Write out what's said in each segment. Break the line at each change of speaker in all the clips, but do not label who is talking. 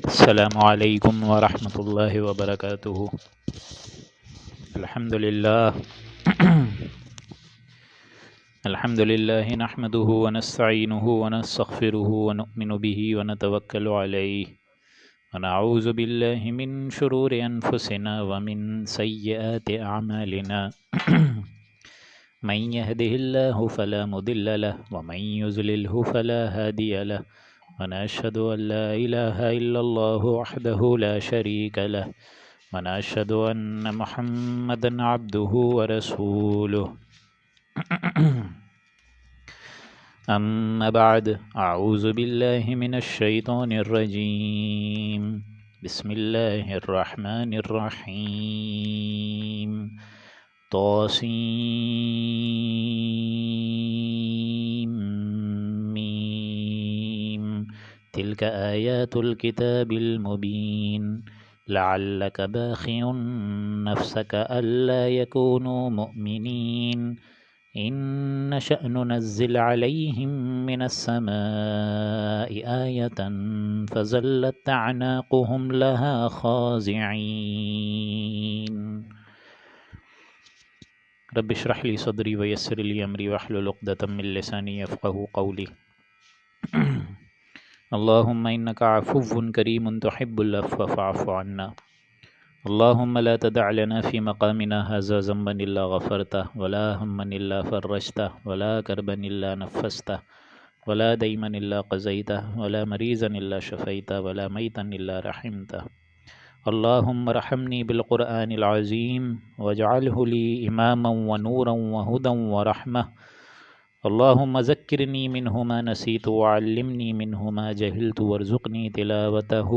السلام علیکم ورحمۃ اللہ وبرکاتہ۔ الحمد للہ الحمد للہ نحمده ونستعینه ونستغفره ونؤمن به ونتوکل علیہ ونعوذ باللہ من شرور انفسنا ومن سیئات اعمالنا من يهده الله فلا مضل له ومن يضلله فلا هادي له ونشهد أن لا إله إلا الله وحده لا شريك له ونشهد أن محمدا عبده ورسوله أما بعد، أعوذ بالله من الشيطان الرجيم، بسم الله الرحمن الرحيم، طاسيم تلك آيات الكتاب المبين لعلك باخع نفسك ألا يكونوا مؤمنين إن نشأ ننزل عليهم من السماء آية فظلت أعناقهم لها خاضعين رب اشرح لي صدري ويسر لي أمري واحلل عقدة من لساني يفقهوا قولي اللهم إنك عفو كريم تحب العفو فاعف عنا اللهم لا تدع لنا في مقامنا هذا ذنبا إلا غفرته ولا هما إلا فرجته ولا كربا إلا نفسته ولا ديما إلا قضيته ولا مريضا إلا شفيته ولا ميتا إلا رحمته اللهم ارحمني بالقرآن العظيم واجعله لي إماما ونورا وهدى ورحمة اللهم ذكرني منه ما نسيت وعلمني منه ما جهلت وارزقني تلاوته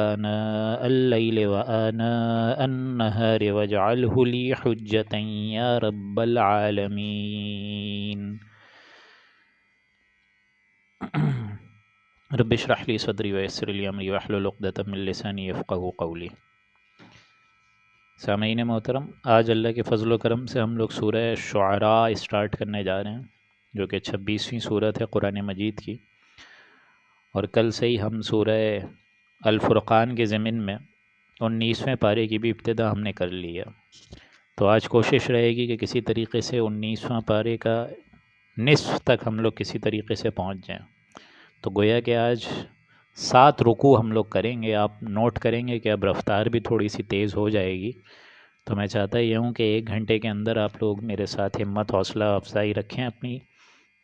آناء الليل وآناء النهار واجعله لي حجة يا رب العالمين رب اشرح لي صدري ويسر لي أمري واحلل عقدة من لساني يفقهوا قولي۔ سامعین محترم، آج اللہ کے فضل و کرم سے ہم لوگ سورہ شعراء اسٹارٹ کرنے جا رہے ہیں، جو کہ 26ویں صورت ہے قرآن مجید کی، اور کل سے ہی ہم سورہ الفرقان کے ضمن میں 19ویں پارے کی بھی ابتدا ہم نے کر لی ہے۔ تو آج کوشش رہے گی کہ کسی طریقے سے 19واں پارے کا نصف تک ہم لوگ کسی طریقے سے پہنچ جائیں۔ تو گویا کہ آج 7 رکوع ہم لوگ کریں گے۔ آپ نوٹ کریں گے کہ اب رفتار بھی تھوڑی سی تیز ہو جائے گی، تو میں چاہتا یہ ہوں کہ 1 گھنٹے کے اندر آپ لوگ میرے ساتھ ہمت حوصلہ افزائی رکھیں اپنی،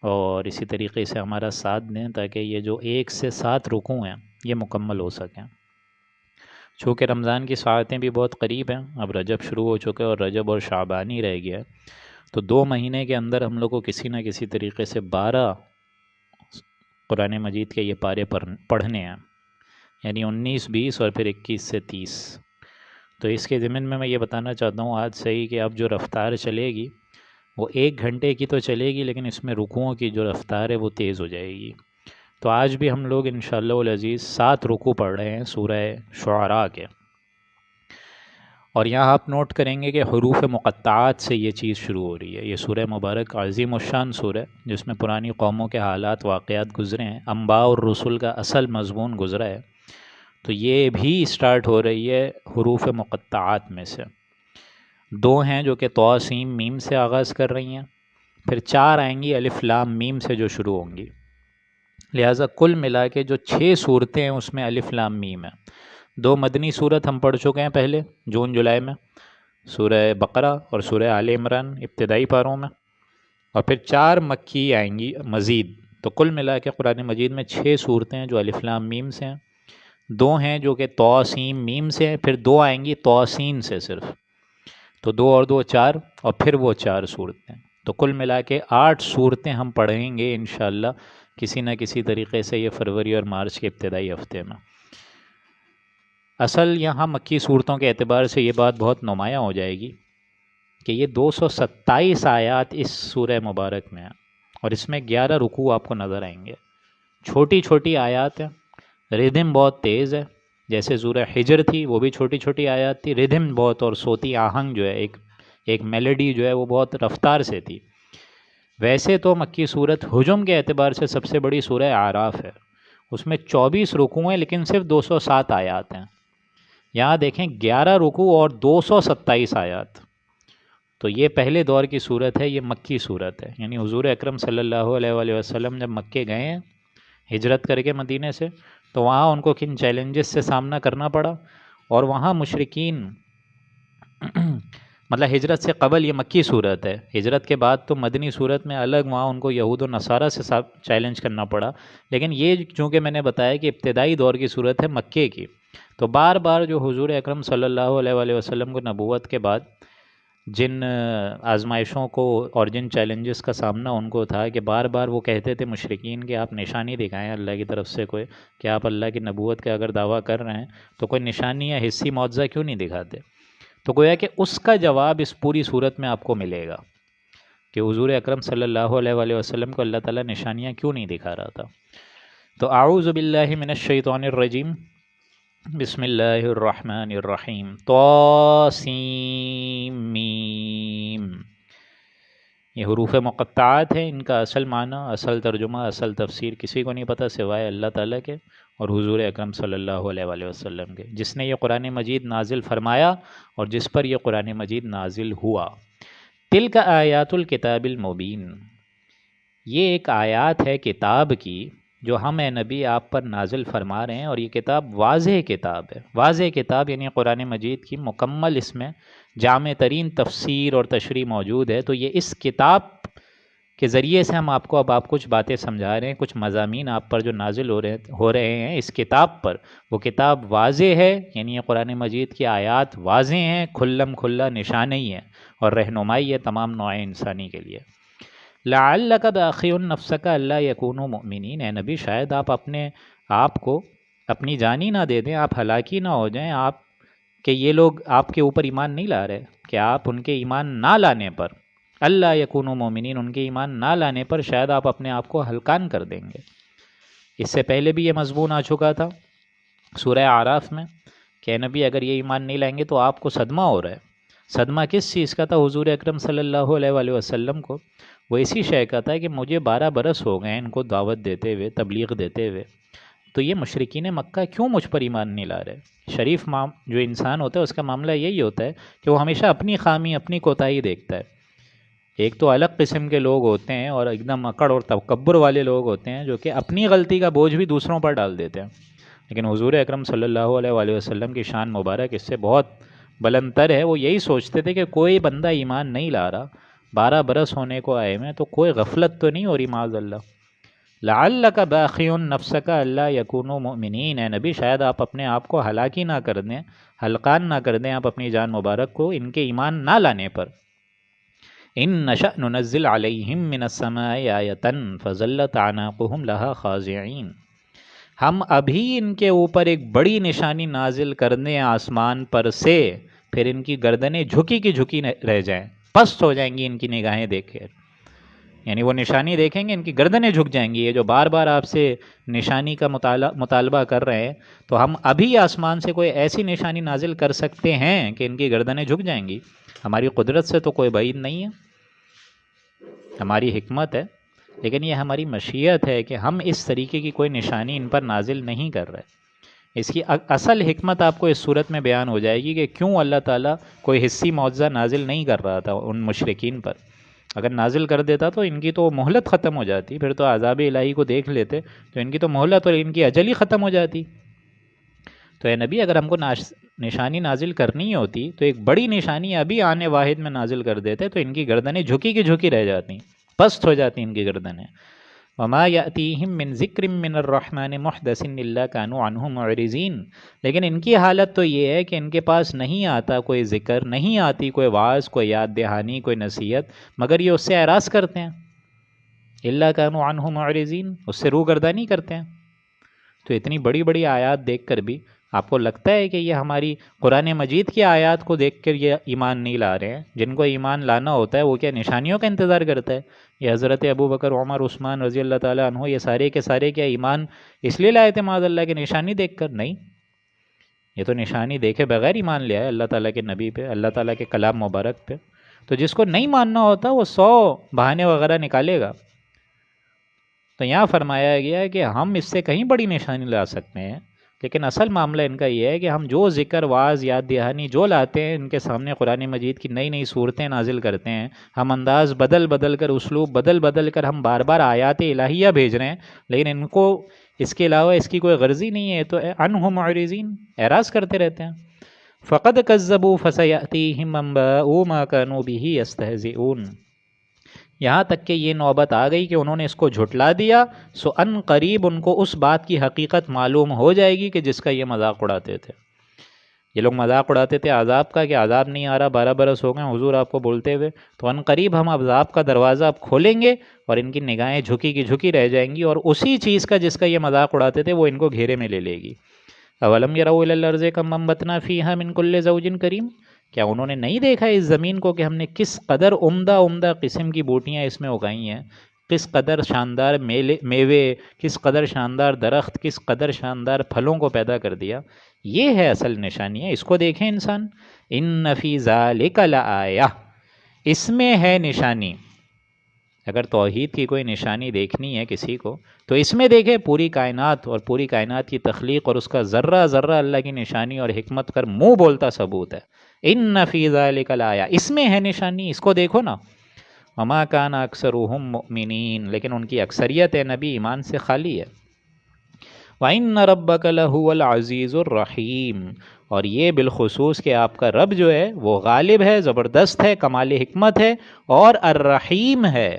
اور اسی طریقے سے ہمارا ساتھ دیں تاکہ یہ جو 1 سے 7 رکوع ہیں یہ مکمل ہو سکیں۔ چونکہ رمضان کی ساعتیں بھی بہت قریب ہیں، اب رجب شروع ہو چکے اور رجب اور شعبان ہی رہ گیا ہے، تو 2 مہینے کے اندر ہم لوگ کو کسی نہ کسی طریقے سے 12 قرآن مجید کے یہ پارے پڑھنے ہیں، یعنی 19، 20 اور پھر 21 سے 30۔ تو اس کے ضمن میں یہ بتانا چاہتا ہوں آج سے ہی کہ اب جو رفتار چلے گی وہ 1 گھنٹے کی تو چلے گی، لیکن اس میں رکوعوں کی جو رفتار ہے وہ تیز ہو جائے گی۔ تو آج بھی ہم لوگ انشاءاللہ العزیز 7 رکوع پڑھ رہے ہیں سورہ شعراء کے، اور یہاں آپ نوٹ کریں گے کہ حروف مقطعات سے یہ چیز شروع ہو رہی ہے۔ یہ سورہ مبارک عظیم الشان سورہ ہے، جس میں پرانی قوموں کے حالات واقعات گزرے ہیں، انباء اور رسل کا اصل مضمون گزرا ہے، تو یہ بھی اسٹارٹ ہو رہی ہے حروف مقطعات میں سے۔ 2 ہیں جو کہ طا سین میم سے آغاز کر رہی ہیں، پھر 4 آئیں گی الف لام میم سے جو شروع ہوں گی، لہٰذا کل ملا کے جو 6 صورتیں ہیں اس میں الف لام میم ہے۔ 2 مدنی صورت ہم پڑھ چکے ہیں پہلے جون جولائی میں، سورہ بقرہ اور سورہ آل عمران ابتدائی پاروں میں، اور پھر 4 مکی آئیں گی مزید، تو کل ملا کے قرآن مجید میں 6 صورتیں ہیں جو الف لام میم سے ہیں، 2 ہیں جو کہ طا سین میم سے ہیں، پھر 2 آئیں گی طا سین سے صرف، تو 2 اور 2 4، اور پھر وہ 4 صورتیں، تو کل ملا کے 8 صورتیں ہم پڑھیں گے انشاءاللہ کسی نہ کسی طریقے سے یہ فروری اور مارچ کے ابتدائی ہفتے میں۔ اصل یہاں مکی صورتوں کے اعتبار سے یہ بات بہت نمایاں ہو جائے گی کہ یہ 227 آیات اس سورہ مبارک میں ہیں، اور اس میں 11 رکوع آپ کو نظر آئیں گے۔ چھوٹی چھوٹی آیات ہیں، ردھم بہت تیز ہے، جیسے سورہ حجر تھی وہ بھی چھوٹی چھوٹی آیات تھی، ردھم بہت اور صوتی آہنگ جو ہے ایک میلڈی جو ہے وہ بہت رفتار سے تھی۔ ویسے تو مکی صورت حجم کے اعتبار سے سب سے بڑی سورہ اعراف ہے، اس میں 24 رکوع ہیں لیکن صرف 207 آیات ہیں. یہاں دیکھیں 11 رکوع اور 227 آیات. تو یہ پہلے دور کی صورت ہے، یہ مکی صورت ہے. یعنی حضور اکرم صلی اللہ علیہ وآلہ وسلم جب مکے گئے ہیں ہجرت کر کے مدینے سے، تو وہاں ان کو کن چیلنجز سے سامنا کرنا پڑا. اور وہاں مشرکین مطلب ہجرت سے قبل یہ مکی صورت ہے، ہجرت کے بعد تو مدنی صورت میں الگ وہاں ان کو یہود و نصارہ سے چیلنج کرنا پڑا. لیکن یہ چونکہ میں نے بتایا کہ ابتدائی دور کی صورت ہے مکے کی، تو بار بار جو حضور اکرم صلی اللہ علیہ وآلہ وسلم کو نبوت کے بعد جن آزمائشوں کو اور جن چیلنجز کا سامنا ان کو تھا کہ بار بار وہ کہتے تھے مشرکین کہ آپ نشانی دکھائیں اللہ کی طرف سے کوئی، کہ آپ اللہ کی نبوت کا اگر دعویٰ کر رہے ہیں تو کوئی نشانی یا حصی معجزہ کیوں نہیں دکھاتے. تو گویا کہ اس کا جواب اس پوری صورت میں آپ کو ملے گا کہ حضور اکرم صلی اللہ علیہ وآلہ وسلم کو اللہ تعالیٰ نشانیاں کیوں نہیں دکھا رہا تھا. تو اعوذ باللہ من الشیطان الرجیم، بسم اللہ الرحمن الرحیم. طاسیم میم، یہ حروف مقطعات ہیں. ان کا اصل معنی، اصل ترجمہ، اصل تفسیر کسی کو نہیں پتہ سوائے اللہ تعالیٰ کے اور حضور اکرم صلی اللہ علیہ وآلہ وسلم کے، جس نے یہ قرآن مجید نازل فرمایا اور جس پر یہ قرآن مجید نازل ہوا. تلک آیات الکتاب المبین، یہ ایک آیات ہے کتاب کی جو ہم اے نبی آپ پر نازل فرما رہے ہیں، اور یہ کتاب واضح کتاب ہے. واضح کتاب یعنی قرآن مجید کی مکمل اس میں جامع ترین تفسیر اور تشریح موجود ہے. تو یہ اس کتاب کے ذریعے سے ہم آپ کو اب کچھ باتیں سمجھا رہے ہیں، کچھ مضامین آپ پر جو نازل ہو رہے ہیں اس کتاب پر. وہ کتاب واضح ہے، یعنی یہ قرآن مجید کی آیات واضح ہیں، کھلم کھلا نشانی ہے اور رہنمائی ہے تمام نوع انسانی کے لیے. لعلک باخع نفسک الا یکونوا مؤمنین، اے نبی شاید آپ اپنے آپ کو اپنی جان ہی نہ دے دیں، آپ ہلاکی نہ ہو جائیں، آپ کہ یہ لوگ آپ کے اوپر ایمان نہیں لا رہے، کہ آپ ان کے ایمان نہ لانے پر، اللہ یکونوا مؤمنین، ان کے ایمان نہ لانے پر شاید آپ اپنے آپ کو ہلکان کر دیں گے. اس سے پہلے بھی یہ مضمون آ چکا تھا سورہ اعراف میں کہ نبی اگر یہ ایمان نہیں لائیں گے تو آپ کو صدمہ ہو رہا ہے. صدمہ کس چیز کا تھا؟ حضور اکرم صلی اللہ علیہ وآلہ وسلم کو وہ اسی شے کا تھا کہ مجھے 12 برس ہو گئے ان کو دعوت دیتے ہوئے، تبلیغ دیتے ہوئے، تو یہ مشرکین مکہ کیوں مجھ پر ایمان نہیں لا رہے. شریف جو انسان ہوتا ہے اس کا معاملہ یہی ہوتا ہے کہ وہ ہمیشہ اپنی خامی، اپنی کوتاہی دیکھتا ہے. ایک تو الگ قسم کے لوگ ہوتے ہیں اور ایک دم اکڑ اور تکبر والے لوگ ہوتے ہیں جو کہ اپنی غلطی کا بوجھ بھی دوسروں پر ڈال دیتے ہیں. لیکن حضور اکرم صلی اللہ علیہ وآلہ وسلم کی شان مبارک اس سے بہت بلند تر ہے. وہ یہی سوچتے تھے کہ کوئی بندہ ایمان نہیں لا رہا، 12 برس ہونے کو آئے میں، تو کوئی غفلت تو نہیں ہو رہی معاذ اللہ. لعلک باخع نفسک الا یکونوا مؤمنین، اے نبی شاید آپ اپنے آپ کو ہلاکی نہ کر دیں، ہلکان نہ کر دیں آپ اپنی جان مبارک کو ان کے ایمان نہ لانے پر. ان نشأ ننزل علیہم من السماء آیۃ فظلت اعناقهم لها خاضعین، ہم ابھی ان کے اوپر ایک بڑی نشانی نازل کر دیں آسمان پر سے، پھر ان کی گردنیں جھکی کی جھکی رہ جائیں، پست ہو جائیں گی ان کی نگاہیں دیکھ کے. یعنی وہ نشانی دیکھیں گے ان کی گردنیں جھک جائیں گی. یہ جو بار بار آپ سے نشانی کا مطالبہ کر رہے ہیں، تو ہم ابھی آسمان سے کوئی ایسی نشانی نازل کر سکتے ہیں کہ ان کی گردنیں جھک جائیں گی. ہماری قدرت سے تو کوئی بعید نہیں ہے، ہماری حکمت ہے، لیکن یہ ہماری مشیت ہے کہ ہم اس طریقے کی کوئی نشانی ان پر نازل نہیں کر رہے. اس کی اصل حکمت آپ کو اس صورت میں بیان ہو جائے گی کہ کیوں اللہ تعالیٰ کوئی حصی معجزہ نازل نہیں کر رہا تھا ان مشرکین پر. اگر نازل کر دیتا تو ان کی تو مہلت ختم ہو جاتی، پھر تو عذاب الہی کو دیکھ لیتے تو ان کی تو مہلت اور ان کی اجل ہی ختم ہو جاتی. تو اے نبی اگر ہم کو نشانی نازل کرنی ہوتی تو ایک بڑی نشانی ابھی آنے واحد میں نازل کر دیتے، تو ان کی گردنیں جھکی کی جھکی رہ جاتی، پست ہو جاتی ان کی گردنیں. وما یأتیہم من ذکر من الرحمن محدث الا کانوا عنہ معرضین، لیکن ان کی حالت تو یہ ہے کہ ان کے پاس نہیں آتا کوئی ذکر، نہیں آتی کوئی واعظ، کوئی یاد دہانی، کوئی نصیحت، مگر یہ اس سے اعراض کرتے ہیں. الا کانوا عنہ معرضین، اس سے روگردانی کرتے ہیں. تو اتنی بڑی بڑی آیات دیکھ کر بھی آپ کو لگتا ہے کہ یہ ہماری قرآن مجید کی آیات کو دیکھ کر یہ ایمان نہیں لا رہے ہیں؟ جن کو ایمان لانا ہوتا ہے وہ کیا نشانیوں کا انتظار کرتا ہے؟ یہ حضرت ابو بکر، عمر، عثمان رضی اللہ تعالیٰ عنہ یہ سارے کے سارے کیا ایمان اس لیے لائے تھے معاذ اللہ کی نشانی دیکھ کر؟ نہیں، یہ تو نشانی دیکھے بغیر ایمان لے آئے اللہ تعالیٰ کے نبی پہ، اللہ تعالیٰ کے کلام مبارک پہ. تو جس کو نہیں ماننا ہوتا وہ 100 بہانے وغیرہ نکالے گا. تو یہاں فرمایا گیا ہے کہ ہم اس سے کہیں بڑی نشانی لا سکتے ہیں، لیکن اصل معاملہ ان کا یہ ہے کہ ہم جو ذکر واعظ یاد دہانی جو لاتے ہیں ان کے سامنے قرآن مجید کی نئی نئی صورتیں نازل کرتے ہیں، ہم انداز بدل بدل کر، اسلوب بدل بدل کر ہم بار بار آیات الہیہ بھیج رہے ہیں، لیکن ان کو اس کے علاوہ اس کی کوئی غرضی نہیں ہے، تو عنہ معرضین، اعراض کرتے رہتے ہیں۔ فقد کذبوا فسیأتیہم انباء ما کانوا بہ یستہزئون، یہاں تک کہ یہ نوبت آ گئی کہ انہوں نے اس کو جھٹلا دیا، سو ان قریب ان کو اس بات کی حقیقت معلوم ہو جائے گی کہ جس کا یہ مذاق اڑاتے تھے۔ یہ لوگ مذاق اڑاتے تھے عذاب کا کہ عذاب نہیں آ رہا، 12 برس ہو گئے حضور آپ کو بولتے ہوئے، تو ان قریب ہم عذاب کا دروازہ اب کھولیں گے اور ان کی نگاہیں جھکی کی جھکی رہ جائیں گی، اور اسی چیز کا جس کا یہ مذاق اڑاتے تھے وہ ان کو گھیرے میں لے لے گی۔ اولم یروا الی الارض کم انبتنا فیہا من کل زوج کریم، کیا انہوں نے نہیں دیکھا اس زمین کو کہ ہم نے کس قدر عمدہ عمدہ قسم کی بوٹیاں اس میں اگائی ہیں، کس قدر شاندار میوے، کس قدر شاندار درخت، کس قدر شاندار پھلوں کو پیدا کر دیا۔ یہ ہے اصل نشانی ہے، اس کو دیکھیں انسان۔ ان فی ذالک لآیہ، اس میں ہے نشانی۔ اگر توحید کی کوئی نشانی دیکھنی ہے کسی کو تو اس میں دیکھے، پوری کائنات اور پوری کائنات کی تخلیق اور اس کا ذرہ ذرہ اللہ کی نشانی اور حکمت کر منہ بولتا ثبوت ہے۔ ان فی ذالک لآیہ، اس میں ہے نشانی، اس کو دیکھو نا۔ وما کان اکثرهم مؤمنین، لیکن ان کی اکثریت نبی ایمان سے خالی ہے۔ وَإِنَّ رَبَّكَ لَهُوَ الْعَزِيزُ الرَّحِيمُ، اور یہ بالخصوص کہ آپ کا رب جو ہے وہ غالب ہے، زبردست ہے، کمال حکمت ہے، اور الرحیم ہے،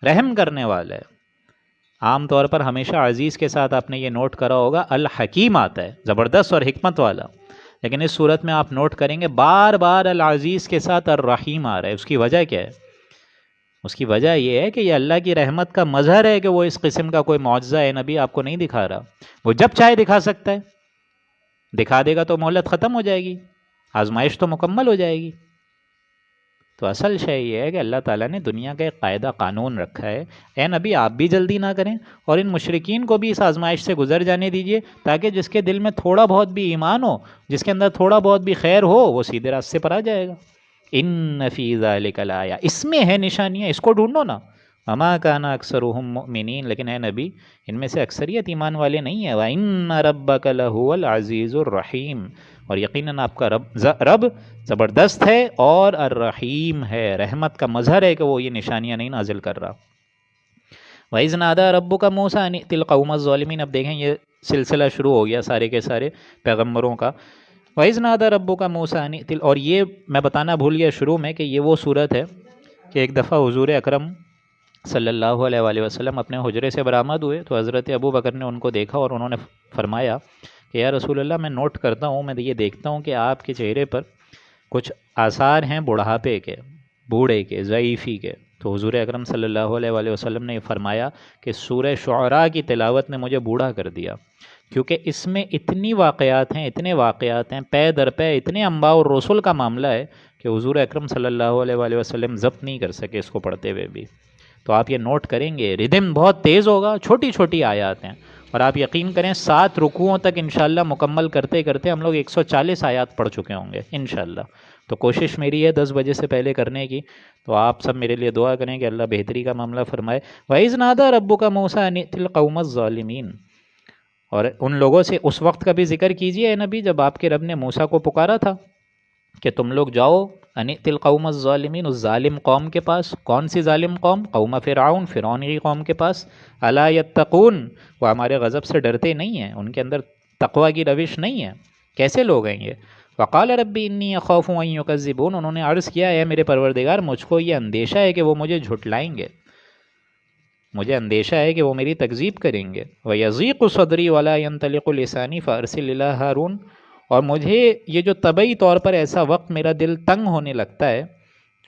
رحم کرنے والا ہے۔ عام طور پر ہمیشہ عزیز کے ساتھ آپ نے یہ نوٹ کرا ہوگا الحکیم آتا ہے، زبردست اور حکمت والا، لیکن اس صورت میں آپ نوٹ کریں گے بار بار العزیز کے ساتھ الرحیم آ رہا ہے۔ اس کی وجہ کیا ہے؟ اس کی وجہ یہ ہے کہ یہ اللہ کی رحمت کا مظہر ہے کہ وہ اس قسم کا کوئی معجزہ ہے نبی آپ کو نہیں دکھا رہا، وہ جب چاہے دکھا سکتا ہے، دکھا دے گا تو مہلت ختم ہو جائے گی، آزمائش تو مکمل ہو جائے گی۔ تو اصل شے یہ ہے کہ اللہ تعالیٰ نے دنیا کا ایک قاعدہ قانون رکھا ہے، اے نبی آپ بھی جلدی نہ کریں اور ان مشرکین کو بھی اس آزمائش سے گزر جانے دیجئے، تاکہ جس کے دل میں تھوڑا بہت بھی ایمان ہو، جس کے اندر تھوڑا بہت بھی خیر ہو، وہ سیدھے راستے پر آ جائے گا۔ ان فی ذالک لآیہ، اس میں ہے نشانیاں، اس کو ڈھونڈو نا۔ وما کان اکثرهم مؤمنین، لیکن اے نبی ان میں سے اکثریت ایمان والے نہیں ہیں۔ وَإِنَّ رَبَّكَ لَهُوَ الْعَزِيزُ الرَّحِيمُ، اور یقیناً آپ کا رب زبردست ہے اور الرحیم ہے، رحمت کا مظہر ہے کہ وہ یہ نشانیاں نہیں نازل کر رہا۔ وَإِذْ نَادَىٰ رَبُّكَ مُوسَىٰ أَنِ ائْتِ الْقَوْمَ الظَّالِمِينَ، اب دیکھیں یہ سلسلہ شروع ہو گیا سارے کے سارے پیغمبروں کا۔ وَإِذْ نَادَىٰ رَبُّكَ مُوسَىٰ أَنِ ائْتِ، اور یہ میں بتانا بھول گیا شروع میں کہ یہ وہ صورت ہے کہ ایک دفعہ حضور اکرم صلی اللہ علیہ وآلہ وسلم اپنے حجرے سے برآمد ہوئے تو حضرت ابو بکر نے ان کو دیکھا اور انہوں نے فرمایا کہ یا رسول اللہ، میں نوٹ کرتا ہوں، میں یہ دیکھتا ہوں کہ آپ کے چہرے پر کچھ آثار ہیں بڑھاپے کے، بوڑھے کے، ضعیفی کے۔ تو حضور اکرم صلی اللہ علیہ وآلہ وسلم نے فرمایا کہ سورہ شعراء کی تلاوت نے مجھے بوڑھا کر دیا، کیونکہ اس میں اتنی واقعات ہیں، اتنے واقعات ہیں، پے در پے اتنے انباء اور رسول کا معاملہ ہے کہ حضور اکرم صلی اللہ علیہ وآلہ وسلم ضبط نہیں کر سکے اس کو پڑھتے ہوئے بھی۔ تو آپ یہ نوٹ کریں گے، ردم بہت تیز ہوگا، چھوٹی چھوٹی آیات ہیں، اور آپ یقین کریں 7 رکوعوں تک انشاءاللہ مکمل کرتے کرتے ہم لوگ 140 آیات پڑھ چکے ہوں گے انشاءاللہ۔ تو کوشش میری ہے 10 بجے سے پہلے کرنے کی، تو آپ سب میرے لیے دعا کریں کہ اللہ بہتری کا معاملہ فرمائے۔ وَإِذْ نَادَىٰ رَبُّكَ مُوسَىٰ أَنِ ائْتِ الْقَوْمَ الظَّالِمِينَ، اور ان لوگوں سے اس وقت کا بھی ذکر کیجئے اے نبی جب آپ کے رب نے موسیٰ کو پکارا تھا کہ تم لوگ جاؤ ان ائْتِ الْقَوْمَ الظَّالِمِينَ، اس ظالم قوم کے پاس۔ کون سی ظالم قوم؟ قوم فرعون، فرعون کی قوم کے پاس۔ اَلَا يَتَّقُونَ، وہ ہمارے غضب سے ڈرتے نہیں ہیں، ان کے اندر تقوی کی روش نہیں ہے۔ کیسے لوگ ہیں یہ؟ وقال ربی انی اخاف ان یکذبون، انہوں نے عرض کیا اے میرے پروردگار مجھ کو یہ اندیشہ ہے کہ وہ مجھے جھٹلائیں گے، مجھے اندیشہ ہے کہ وہ میری تکذیب کریں گے۔ وَيَضِيقُ صَدْرِي وَلَا يَنطَلِقُ لِسَانِي فَأَرْسِلْ إِلَىٰ هَارُونَ، اور مجھے یہ جو طبعی طور پر ایسا وقت میرا دل تنگ ہونے لگتا ہے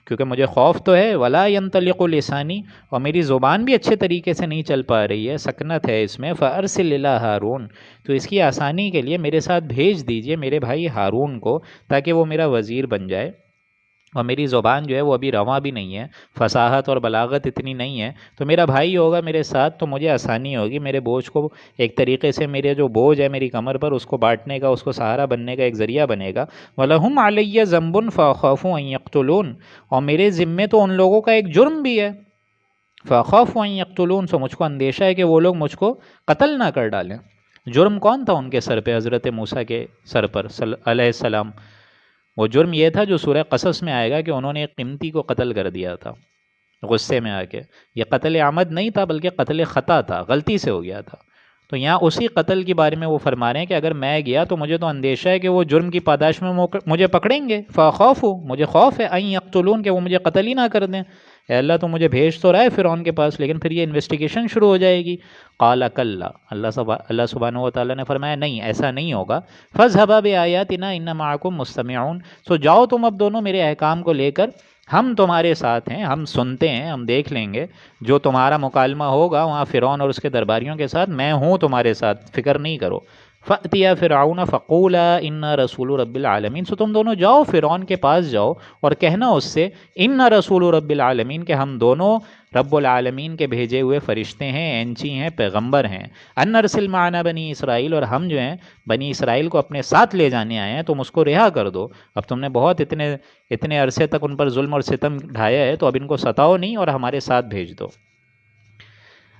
کیونکہ مجھے خوف تو ہے، وَلَا يَنطَلِقُ لِسَانِي، اور میری زبان بھی اچھے طریقے سے نہیں چل پا رہی ہے، سکنت ہے اس میں۔ فَأَرْسِلْ إِلَىٰ هَارُونَ، تو اس کی آسانی کے لیے میرے ساتھ بھیج دیجئے میرے بھائی ہارون کو، تاکہ وہ میرا وزیر بن جائے۔ اور میری زبان جو ہے وہ ابھی رواں بھی نہیں ہے، فصاحت اور بلاغت اتنی نہیں ہے، تو میرا بھائی ہوگا میرے ساتھ تو مجھے آسانی ہوگی، میرے بوجھ کو ایک طریقے سے، میرے جو بوجھ ہے میری کمر پر اس کو بانٹنے کا، اس کو سہارا بننے کا ایک ذریعہ بنے گا۔ وَلَهُمْ عَلَيَّ ذَنبٌ فَأَخَافُ أَن يَقْتُلُونِ، اور میرے ذمے تو ان لوگوں کا ایک جرم بھی ہے، فَأَخَافُ أَن يَقْتُلُونَ، سو مجھ کو اندیشہ ہے کہ وہ لوگ مجھ کو قتل نہ کر ڈالیں۔ جرم کون تھا ان کے سر پہ؟ حضرت موسیٰ کے سر پر علیہ السلام۔ وہ جرم یہ تھا جو سورہ قصص میں آئے گا کہ انہوں نے ایک قیمتی کو قتل کر دیا تھا غصے میں آ کے۔ یہ قتل عمد نہیں تھا بلکہ قتل خطا تھا، غلطی سے ہو گیا تھا۔ تو یہاں اسی قتل کے بارے میں وہ فرما رہے ہیں کہ اگر میں گیا تو مجھے تو اندیشہ ہے کہ وہ جرم کی پاداش میں مجھے پکڑیں گے۔ فَخَافُ، مجھے خوف ہے، ان یقتلون، کہ وہ مجھے قتل ہی نہ کر دیں۔ اے اللہ تو مجھے بھیج تو رہا ہے فرعون کے پاس، لیکن پھر یہ انویسٹیگیشن شروع ہو جائے گی۔ قال کلا، اللہ سبحانہ و تعالیٰ نے فرمایا نہیں، ایسا نہیں ہوگا۔ فاذهبا بآیاتنا ان معکم مستمعون، سو جاؤ تم اب دونوں میرے احکام کو لے کر، ہم تمہارے ساتھ ہیں، ہم سنتے ہیں، ہم دیکھ لیں گے جو تمہارا مکالمہ ہوگا وہاں فرعون اور اس کے درباریوں کے ساتھ، میں ہوں تمہارے ساتھ، فکر نہیں کرو۔ فَأْتِيَا فِرْعَوْنَ فَقُولَا إِنَّا رَسُولُ رَبِّ الْعَالَمِينَ، سو تم دونوں جاؤ فرعون کے پاس جاؤ اور کہنا اس سے إِنَّ رَسُولُ رَبِّ الْعَالَمِينَ، کہ ہم دونوں رب العالمین کے بھیجے ہوئے فرشتے ہیں، اینچی ہیں، پیغمبر ہیں۔ أَنْ أَرْسِلْ مَعَنَا بنی اسرائیل، اور ہم جو ہیں بنی اسرائیل کو اپنے ساتھ لے جانے آئے ہیں، تم اس کو رہا کر دو۔ اب تم نے بہت اتنے عرصے تک ان پر ظلم اور ستم ڈھایا ہے، تو اب ان کو ستاؤ نہیں اور ہمارے ساتھ بھیج دو۔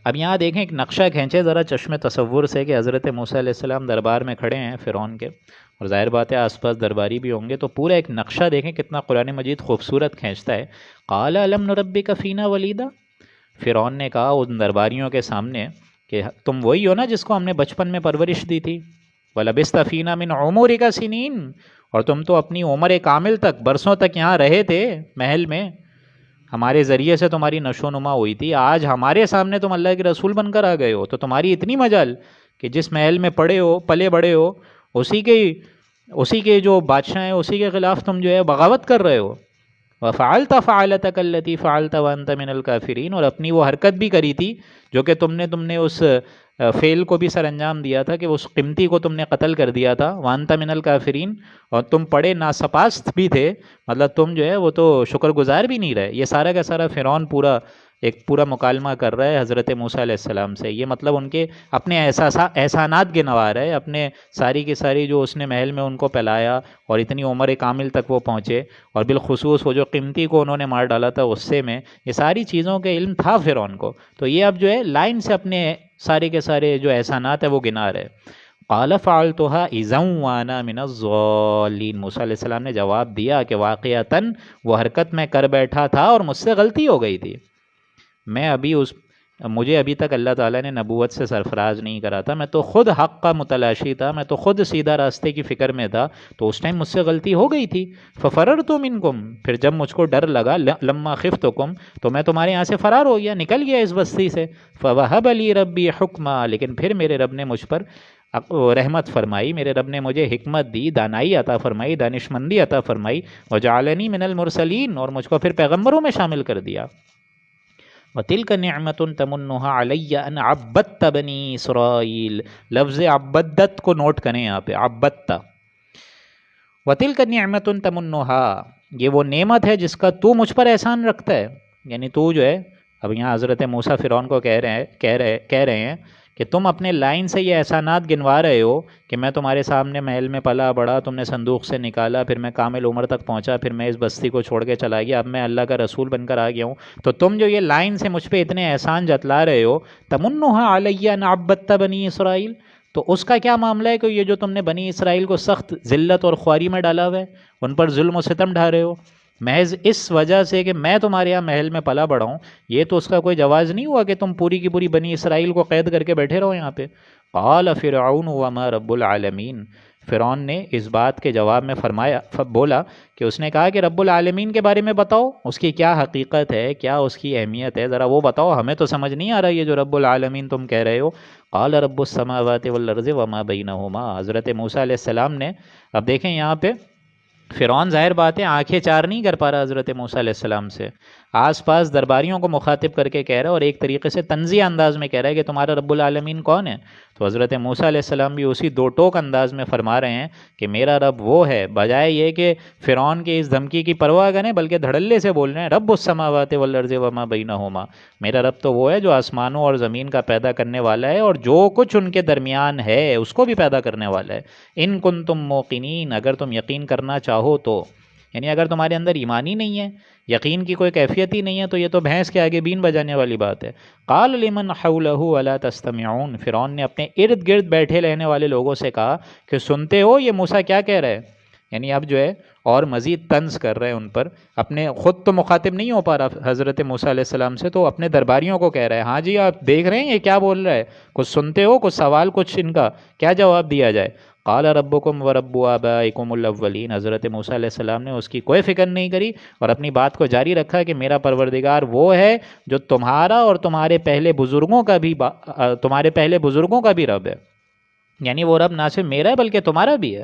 اب یہاں دیکھیں ایک نقشہ کھینچے ذرا چشم تصور سے کہ حضرت موسیٰ علیہ السلام دربار میں کھڑے ہیں فرعون کے، اور ظاہر بات ہے آس پاس درباری بھی ہوں گے، تو پورا ایک نقشہ دیکھیں کتنا قرآن مجید خوبصورت کھینچتا ہے۔ قال الم نربک فینا ولیدا، فرعون نے کہا ان درباریوں کے سامنے کہ تم وہی ہو نا جس کو ہم نے بچپن میں پرورش دی تھی، وَلَبِثْتَ فِينَا مِنْ عُمُرِكَ سِنِينَ، اور تم تو اپنی عمر کامل تک برسوں تک یہاں رہے تھے محل میں، ہمارے ذریعے سے تمہاری نشو و نما ہوئی تھی، آج ہمارے سامنے تم اللہ کے رسول بن کر آ گئے ہو، تو تمہاری اتنی مجال کہ جس محل میں پڑے ہو، پلے بڑے ہو، اسی کے جو بادشاہ ہیں اسی کے خلاف تم جو ہے بغاوت کر رہے ہو۔ وَفَعَلْتَ فَعَلَتَكَ الَّتِي فَعَلْتَ وَأَنْتَ مِنَ الْكَافِرِينَ، اور اپنی وہ حرکت بھی کری تھی جو کہ تم نے اس فعل کو بھی سر انجام دیا تھا کہ اس قیمتی کو تم نے قتل کر دیا تھا، وَأَنْتَ مِنَ الْكَافِرِينَ، اور تم پڑے ناسپاس بھی تھے، مطلب تم جو ہے وہ تو شکر گزار بھی نہیں رہے۔ یہ سارا کا سارا فرعون ایک پورا مکالمہ کر رہا ہے حضرت موسیٰ علیہ السلام سے، یہ مطلب ان کے اپنے احسانات گنوا رہا ہے، اپنے ساری کی ساری جو اس نے محل میں ان کو پلایا اور اتنی عمر کامل تک وہ پہنچے، اور بالخصوص وہ جو قیمتی کو انہوں نے مار ڈالا تھا غصے میں، یہ ساری چیزوں کے علم تھا فرعون کو، تو یہ اب جو ہے لائن سے اپنے سارے کے سارے جو احسانات ہیں وہ گنا رہے۔ قال فعلتها اذا وانا من الضالین، موسیٰ علیہ السلام نے جواب دیا کہ واقعتاً وہ حرکت میں کر بیٹھا تھا اور مجھ سے غلطی ہو گئی تھی، مجھے ابھی تک اللہ تعالیٰ نے نبوت سے سرفراز نہیں کرا تھا، میں تو خود حق کا متلاشی تھا، میں تو خود سیدھا راستے کی فکر میں تھا، تو اس ٹائم مجھ سے غلطی ہو گئی تھی۔ ففررت منکم، پھر جب مجھ کو ڈر لگا، لما خفتکم، تو میں تمہارے یہاں سے فرار ہو گیا، نکل گیا اس بستی سے۔ فوہب لی ربی حکما، لیکن پھر میرے رب نے مجھ پر رحمت فرمائی، میرے رب نے مجھے حکمت دی، دانائی عطا فرمائی، دانشمندی عطا فرمائی، وجعلنی من المرسلین، اور مجھ کو پھر پیغمبروں میں شامل کر دیا۔ وَتِلْكَ نِعْمَةٌ تَمُنُّهَا عَلَيَّ أَنْ عَبَّدْتَ بَنِي إِسْرَائِيل، لفظ عبدت کو نوٹ کریں یہاں پہ، عبدت۔ وَتِلْكَ نِعْمَةٌ تَمُنُّهَا، یہ وہ نعمت ہے جس کا تو مجھ پر احسان رکھتا ہے، یعنی تو جو ہے، اب یہاں حضرت موسیٰ فرعون کو کہہ رہے ہیں کہ تم اپنے لائن سے یہ احسانات گنوا رہے ہو کہ میں تمہارے سامنے محل میں پلا بڑا، تم نے صندوق سے نکالا، پھر میں کامل عمر تک پہنچا، پھر میں اس بستی کو چھوڑ کے چلا گیا، اب میں اللہ کا رسول بن کر آ گیا ہوں، تو تم جو یہ لائن سے مجھ پہ اتنے احسان جتلا رہے ہو، تمنھا علیہ ان عبدت بنی اسرائیل، تو اس کا کیا معاملہ ہے کہ یہ جو تم نے بنی اسرائیل کو سخت ذلت اور خواری میں ڈالا ہوا ہے، ان پر ظلم و ستم ڈھا رہے ہو، محض اس وجہ سے کہ میں تمہارے یہاں محل میں پلا بڑھا ہوں، یہ تو اس کا کوئی جواز نہیں ہوا کہ تم پوری کی پوری بنی اسرائیل کو قید کر کے بیٹھے رہو یہاں پہ۔ قال فرعون وما رب العالمین، فرعون نے اس بات کے جواب میں بولا کہ اس نے کہا کہ رب العالمین کے بارے میں بتاؤ، اس کی کیا حقیقت ہے، کیا اس کی اہمیت ہے، ذرا وہ بتاؤ، ہمیں تو سمجھ نہیں آ رہا یہ جو رب العالمین تم کہہ رہے ہو۔ قال رب السماوات والارض وما بینہما، حضرت موسیٰ علیہ السلام نے، اب دیکھیں یہاں پہ فرعون ظاہر بات ہے آنکھیں چار نہیں کر پا رہا حضرت موسیٰ علیہ السلام سے، آس پاس درباریوں کو مخاطب کر کے کہہ رہا ہے اور ایک طریقے سے طنزیہ انداز میں کہہ رہا ہے کہ تمہارا رب العالمین کون ہے، تو حضرت موسیٰ علیہ السلام بھی اسی دو ٹوک انداز میں فرما رہے ہیں کہ میرا رب وہ ہے، بجائے یہ کہ فرعون کی اس دھمکی کی پرواہ کریں بلکہ دھڑلے سے بول رہے ہیں رب السماوات والارض وما بینہما، میرا رب تو وہ ہے جو آسمانوں اور زمین کا پیدا کرنے والا ہے اور جو کچھ ان کے درمیان ہے اس کو بھی پیدا کرنے والا ہے۔ ان کنتم موقنین، اگر تم یقین کرنا چاہو تو، یعنی اگر تمہارے اندر ایمان ہی نہیں ہے، یقین کی کوئی کیفیت ہی نہیں ہے، تو یہ تو بھینس کے آگے بین بجانے والی بات ہے۔ قال لمن حولہ الا تستمعون، فرعون نے اپنے ارد گرد بیٹھے رہنے والے لوگوں سے کہا کہ سنتے ہو یہ موسیٰ کیا کہہ رہے ہیں؟ یعنی اب جو ہے اور مزید طنز کر رہے ہیں ان پر، اپنے خود تو مخاطب نہیں ہو پا رہا حضرت موسیٰ علیہ السلام سے، تو اپنے درباریوں کو کہہ رہے ہیں ہاں جی آپ دیکھ رہے ہیں یہ کیا بول رہا ہے، کچھ سنتے ہو، کچھ سوال کچھ ان کا کیا جواب دیا جائے۔ قال ربکم ورب آبائکم الاولین، حضرت موسیٰ علیہ السلام نے اس کی کوئی فکر نہیں کری اور اپنی بات کو جاری رکھا کہ میرا پروردگار وہ ہے جو تمہارا اور تمہارے پہلے بزرگوں کا بھی رب ہے، یعنی وہ رب نہ صرف میرا ہے بلکہ تمہارا بھی ہے،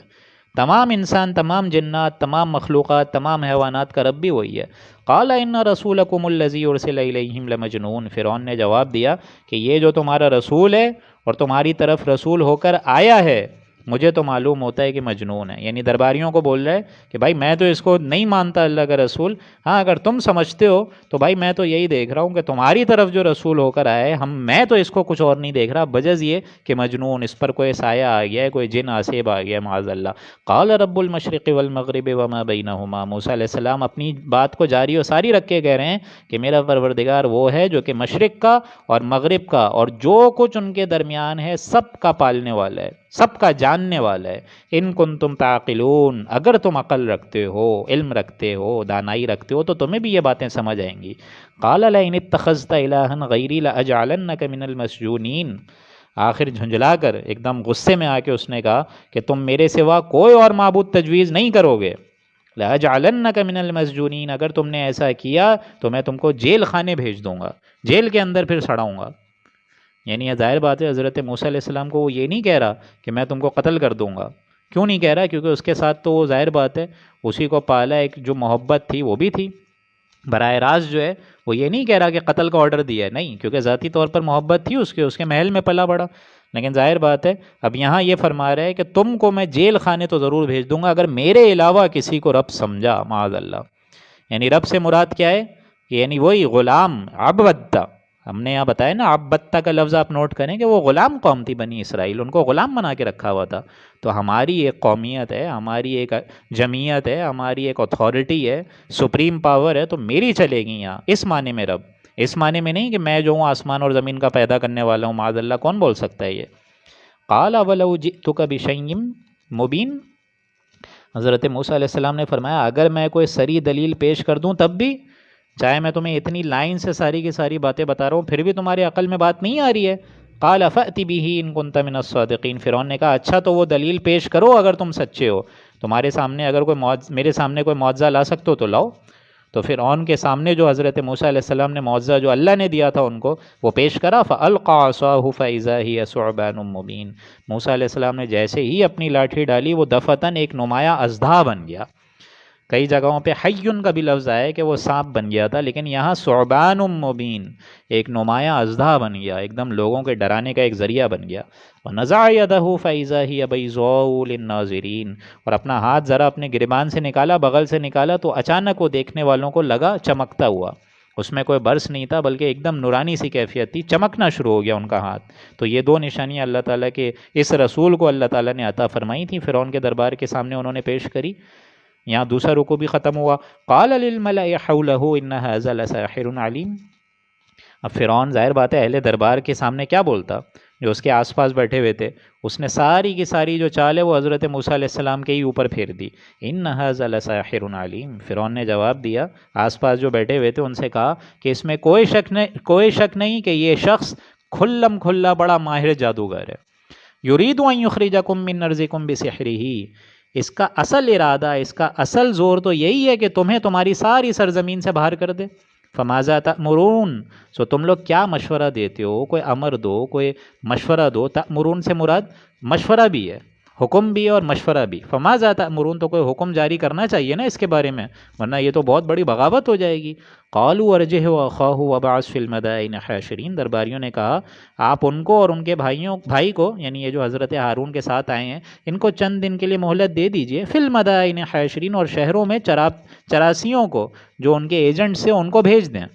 تمام انسان، تمام جنات، تمام مخلوقات، تمام حیوانات کا رب بھی وہی ہے۔ قال ان رسولکم الذی ارسل الیہم لمجنون، فرعون نے جواب دیا کہ یہ جو تمہارا رسول ہے اور تمہاری طرف رسول ہو کر آیا ہے، مجھے تو معلوم ہوتا ہے کہ مجنون ہے، یعنی درباریوں کو بول رہا ہے کہ بھائی میں تو اس کو نہیں مانتا اللہ کا رسول، ہاں اگر تم سمجھتے ہو تو بھائی میں تو یہی دیکھ رہا ہوں کہ تمہاری طرف جو رسول ہو کر آئے میں تو اس کو کچھ اور نہیں دیکھ رہا بجز یہ کہ مجنون، اس پر کوئی سایہ آ گیا ہے، کوئی جن آسیب آ گیا معاذ اللہ۔ قال رب المشرق والمغرب وما بینہما، موسیٰ علیہ السلام اپنی بات کو جاری و ساری رکھ کے کہہ رہے ہیں کہ میرا پروردگار وہ ہے جو کہ مشرق کا اور مغرب کا اور جو کچھ ان کے درمیان ہے سب کا پالنے والا ہے، سب کا جاننے والا ہے۔ ان کنتم تعقلون، اگر تم عقل رکھتے ہو، علم رکھتے ہو، دانائی رکھتے ہو تو تمہیں بھی یہ باتیں سمجھ آئیں گی۔ قال لئن اتخذت الہا غیری لاجعلنک من المسجونین، آخر جھنجلا کر ایک دم غصے میں آ کے اس نے کہا کہ تم میرے سوا کوئی اور معبود تجویز نہیں کرو گے، لَأَجْعَلَنَّكَ مِنَ الْمَسْجُونِينَ، اگر تم نے ایسا کیا تو میں تم کو جیل خانے بھیج دوں گا، جیل کے اندر پھر سڑاؤں گا۔ یعنی یہ ظاہر بات ہے حضرت موسیٰ علیہ السلام کو وہ یہ نہیں کہہ رہا کہ میں تم کو قتل کر دوں گا، کیوں نہیں کہہ رہا؟ کیونکہ اس کے ساتھ تو وہ ظاہر بات ہے اسی کو پالا، ایک جو محبت تھی وہ بھی تھی، براہ راست جو ہے وہ یہ نہیں کہہ رہا کہ قتل کا آرڈر دیا ہے، نہیں، کیونکہ ذاتی طور پر محبت تھی اس کے محل میں پلا بڑا، لیکن ظاہر بات ہے اب یہاں یہ فرما رہا ہے کہ تم کو میں جیل خانے تو ضرور بھیج دوں گا اگر میرے علاوہ کسی کو رب سمجھا، معاذ اللہ۔ یعنی رب سے مراد کیا ہے؟ یعنی وہی غلام عبدتا، ہم نے یہاں بتایا نا عبدتا کا لفظ آپ نوٹ کریں کہ وہ غلام قوم تھی بنی اسرائیل، ان کو غلام بنا کے رکھا ہوا تھا۔ تو ہماری ایک قومیت ہے، ہماری ایک جمعیت ہے، ہماری ایک اتھارٹی ہے، سپریم پاور ہے، تو میری چلے گی یہاں، اس معنی میں رب، اس معنی میں نہیں کہ میں جو ہوں آسمان اور زمین کا پیدا کرنے والا ہوں، معاذ اللہ، کون بول سکتا ہے یہ؟ قال وَلَوْ جِئْتُكَ بِشَيْءٍ مُبِينٍ، حضرت موسیٰ علیہ السلام نے فرمایا اگر میں کوئی صریح دلیل پیش کر دوں تب بھی، چاہے میں تمہیں اتنی لائن سے ساری کی ساری باتیں بتا رہا ہوں پھر بھی تمہاری عقل میں بات نہیں آ رہی ہے۔ قال فأت به ان كنت من الصادقین، فرعون نے کہا اچھا تو وہ دلیل پیش کرو اگر تم سچے ہو، تمہارے سامنے اگر میرے سامنے کوئی معجزہ لا سکتے ہو تو لاؤ۔ تو فرعون کے سامنے جو حضرت موسیٰ علیہ السلام نے معجزہ جو اللہ نے دیا تھا ان کو وہ پیش کرا، فَأَلْقَى عَصَاهُ فَإِذَا هِيَ ثُعْبَانٌ مُّبِينٌ، موسیٰ علیہ السلام نے جیسے ہی اپنی لاٹھی ڈالی وہ دفعتاً ایک نمایاں اژدھا بن گیا۔ کئی جگہوں پہ حیٌّ کا بھی لفظ آیا ہے کہ وہ سانپ بن گیا تھا، لیکن یہاں ثعبان مبین، ایک نمایاں اژدھا بن گیا، ایک دم لوگوں کے ڈرانے کا ایک ذریعہ بن گیا۔ وَنَزَعَ يَدَهُ فَإِذَا هِيَ بَيْضَاءُ لِلنَّاظِرِينَ، اور اپنا ہاتھ ذرا اپنے گریبان سے نکالا، بغل سے نکالا تو اچانک وہ دیکھنے والوں کو لگا چمکتا ہوا، اس میں کوئی برس نہیں تھا بلکہ ایک دم نورانی سی کیفیت تھی، چمکنا شروع ہو گیا ان کا ہاتھ۔ تو یہ دو نشانیاں اللہ تعالیٰ کے اس رسول کو اللہ تعالیٰ نے عطا فرمائی تھیں، فرعون کے دربار کے سامنے انہوں نے پیش کری۔ یہاں دوسرا رکوع بھی ختم ہوا۔ قال للملأ حوله ان هذا لساحر علیم، اب فرعون ظاہر بات ہے اہل دربار کے سامنے کیا بولتا، جو اس کے آس پاس بیٹھے ہوئے تھے، اس نے ساری کی ساری جو چال ہے وہ حضرت موسیٰ علیہ السلام کے ہی اوپر پھیر دی۔ ان هذا لساحر علیم، فرعون نے جواب دیا، آس پاس جو بیٹھے ہوئے تھے ان سے کہا کہ اس میں کوئی شک نہیں کہ یہ شخص کھلم کھلا بڑا ماہر جادوگر ہے۔ یرید ان یخرجکم من ارضکم بسحرہ، اس کا اصل ارادہ، اس کا اصل زور تو یہی ہے کہ تمہیں تمہاری ساری سرزمین سے باہر کر دے۔ فماذا تأمرون، سو تم لوگ کیا مشورہ دیتے ہو، کوئی امر دو، کوئی مشورہ دو۔ تأمرون سے مراد مشورہ بھی ہے، حکم بھی ہے اور مشورہ بھی۔ فماذا تأمرون تو کوئی حکم جاری کرنا چاہیے نا اس کے بارے میں، ورنہ یہ تو بہت بڑی بغاوت ہو جائے گی۔ قالوا ارجه واخاه وابعث في المدائن حاشرین، درباریوں نے کہا آپ ان کو اور ان کے بھائی کو، یعنی یہ جو حضرت ہارون کے ساتھ آئے ہیں، ان کو چند دن کے لیے مہلت دے دیجئے، فی المدائن حاشرین، اور شہروں میں چراسیوں کو جو ان کے ایجنٹ سے ان کو بھیج دیں۔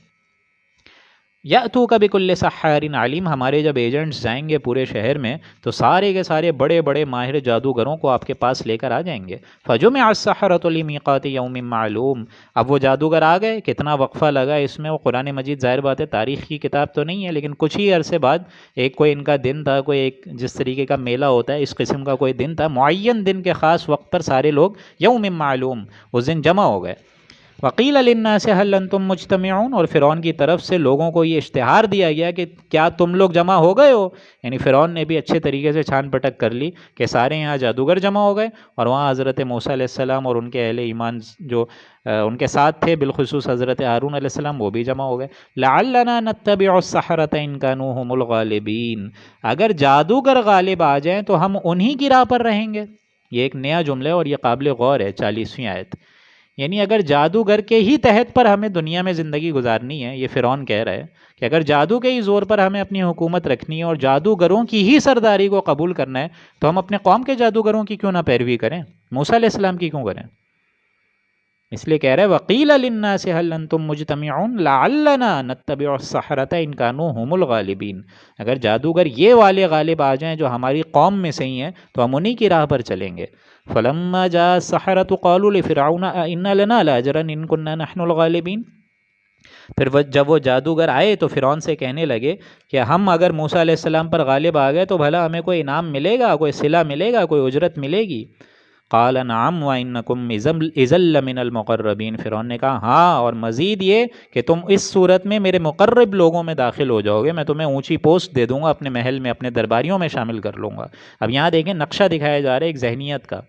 یأتوک بکل سحار علیم، ہمارے جب ایجنٹس جائیں گے پورے شہر میں تو سارے کے سارے بڑے بڑے ماہر جادوگروں کو آپ کے پاس لے کر آ جائیں گے. فجمع السحرة لمیقات یوم معلوم، اب وہ جادوگر آ گئے. کتنا وقفہ لگا اس میں، وہ قرآن مجید ظاہر بات ہے تاریخ کی کتاب تو نہیں ہے، لیکن کچھ ہی عرصے بعد ایک کوئی ان کا دن تھا، کوئی ایک جس طریقے کا میلہ ہوتا ہے اس قسم کا کوئی دن تھا، معین دن کے خاص وقت پر سارے لوگ یوم معلوم اس دن جمع ہو گئے. وقیل للناس هل انتم مجتمعون، اور فرعون کی طرف سے لوگوں کو یہ اشتہار دیا گیا کہ کیا تم لوگ جمع ہو گئے ہو. یعنی فرعون نے بھی اچھے طریقے سے چھان پٹک کر لی کہ سارے یہاں جادوگر جمع ہو گئے، اور وہاں حضرت موسیٰ علیہ السلام اور ان کے اہل ایمان جو ان کے ساتھ تھے، بالخصوص حضرت ہارون علیہ السلام، وہ بھی جمع ہو گئے. لعلنا نتبع السحرة ان كانوا هم الغالبین، اگر جادوگر غالب آ جائیں تو ہم انہی کی راہ پر رہیں گے. یہ ایک نیا جملہ ہے اور یہ قابل غور ہے، 40ویں آیت. یعنی اگر جادوگر کے ہی تحت پر ہمیں دنیا میں زندگی گزارنی ہے، یہ فرعون کہہ رہا ہے کہ اگر جادو کے ہی زور پر ہمیں اپنی حکومت رکھنی ہے اور جادوگروں کی ہی سرداری کو قبول کرنا ہے، تو ہم اپنے قوم کے جادوگروں کی کیوں نہ پیروی کریں، موسیٰ علیہ السلام کی کیوں کریں. اس لیے کہہ رہے وقیل للناس هل انتم مجتمعون لعلنا نتبع السحرة ان كانوا هم الغالبین، اگر جادوگر یہ والے غالب آ جائیں جو ہماری قوم میں سے ہی ہیں تو ہم انہی کی راہ پر چلیں گے. فلما جاء السحرة قالوا لفرعون أئن لنا لأجرا إن كنا نحن الغالبین، پھر جب وہ جادوگر آئے تو فرعون سے کہنے لگے کہ ہم اگر موسیٰ علیہ السلام پر غالب آ گئے تو بھلا ہمیں کوئی انعام ملے گا، کوئی صلہ ملے گا، کوئی اجرت ملے گی. قال نعم وانکم اذا لمن المقربین، فرعون نے کہا ہاں، اور مزید یہ کہ تم اس صورت میں میرے مقرب لوگوں میں داخل ہو جاؤ گے، میں تمہیں اونچی پوسٹ دے دوں گا، اپنے محل میں اپنے درباریوں میں شامل کر لوں گا. اب یہاں دیکھیں نقشہ دکھایا جا رہا ہے ایک ذہنیت کا،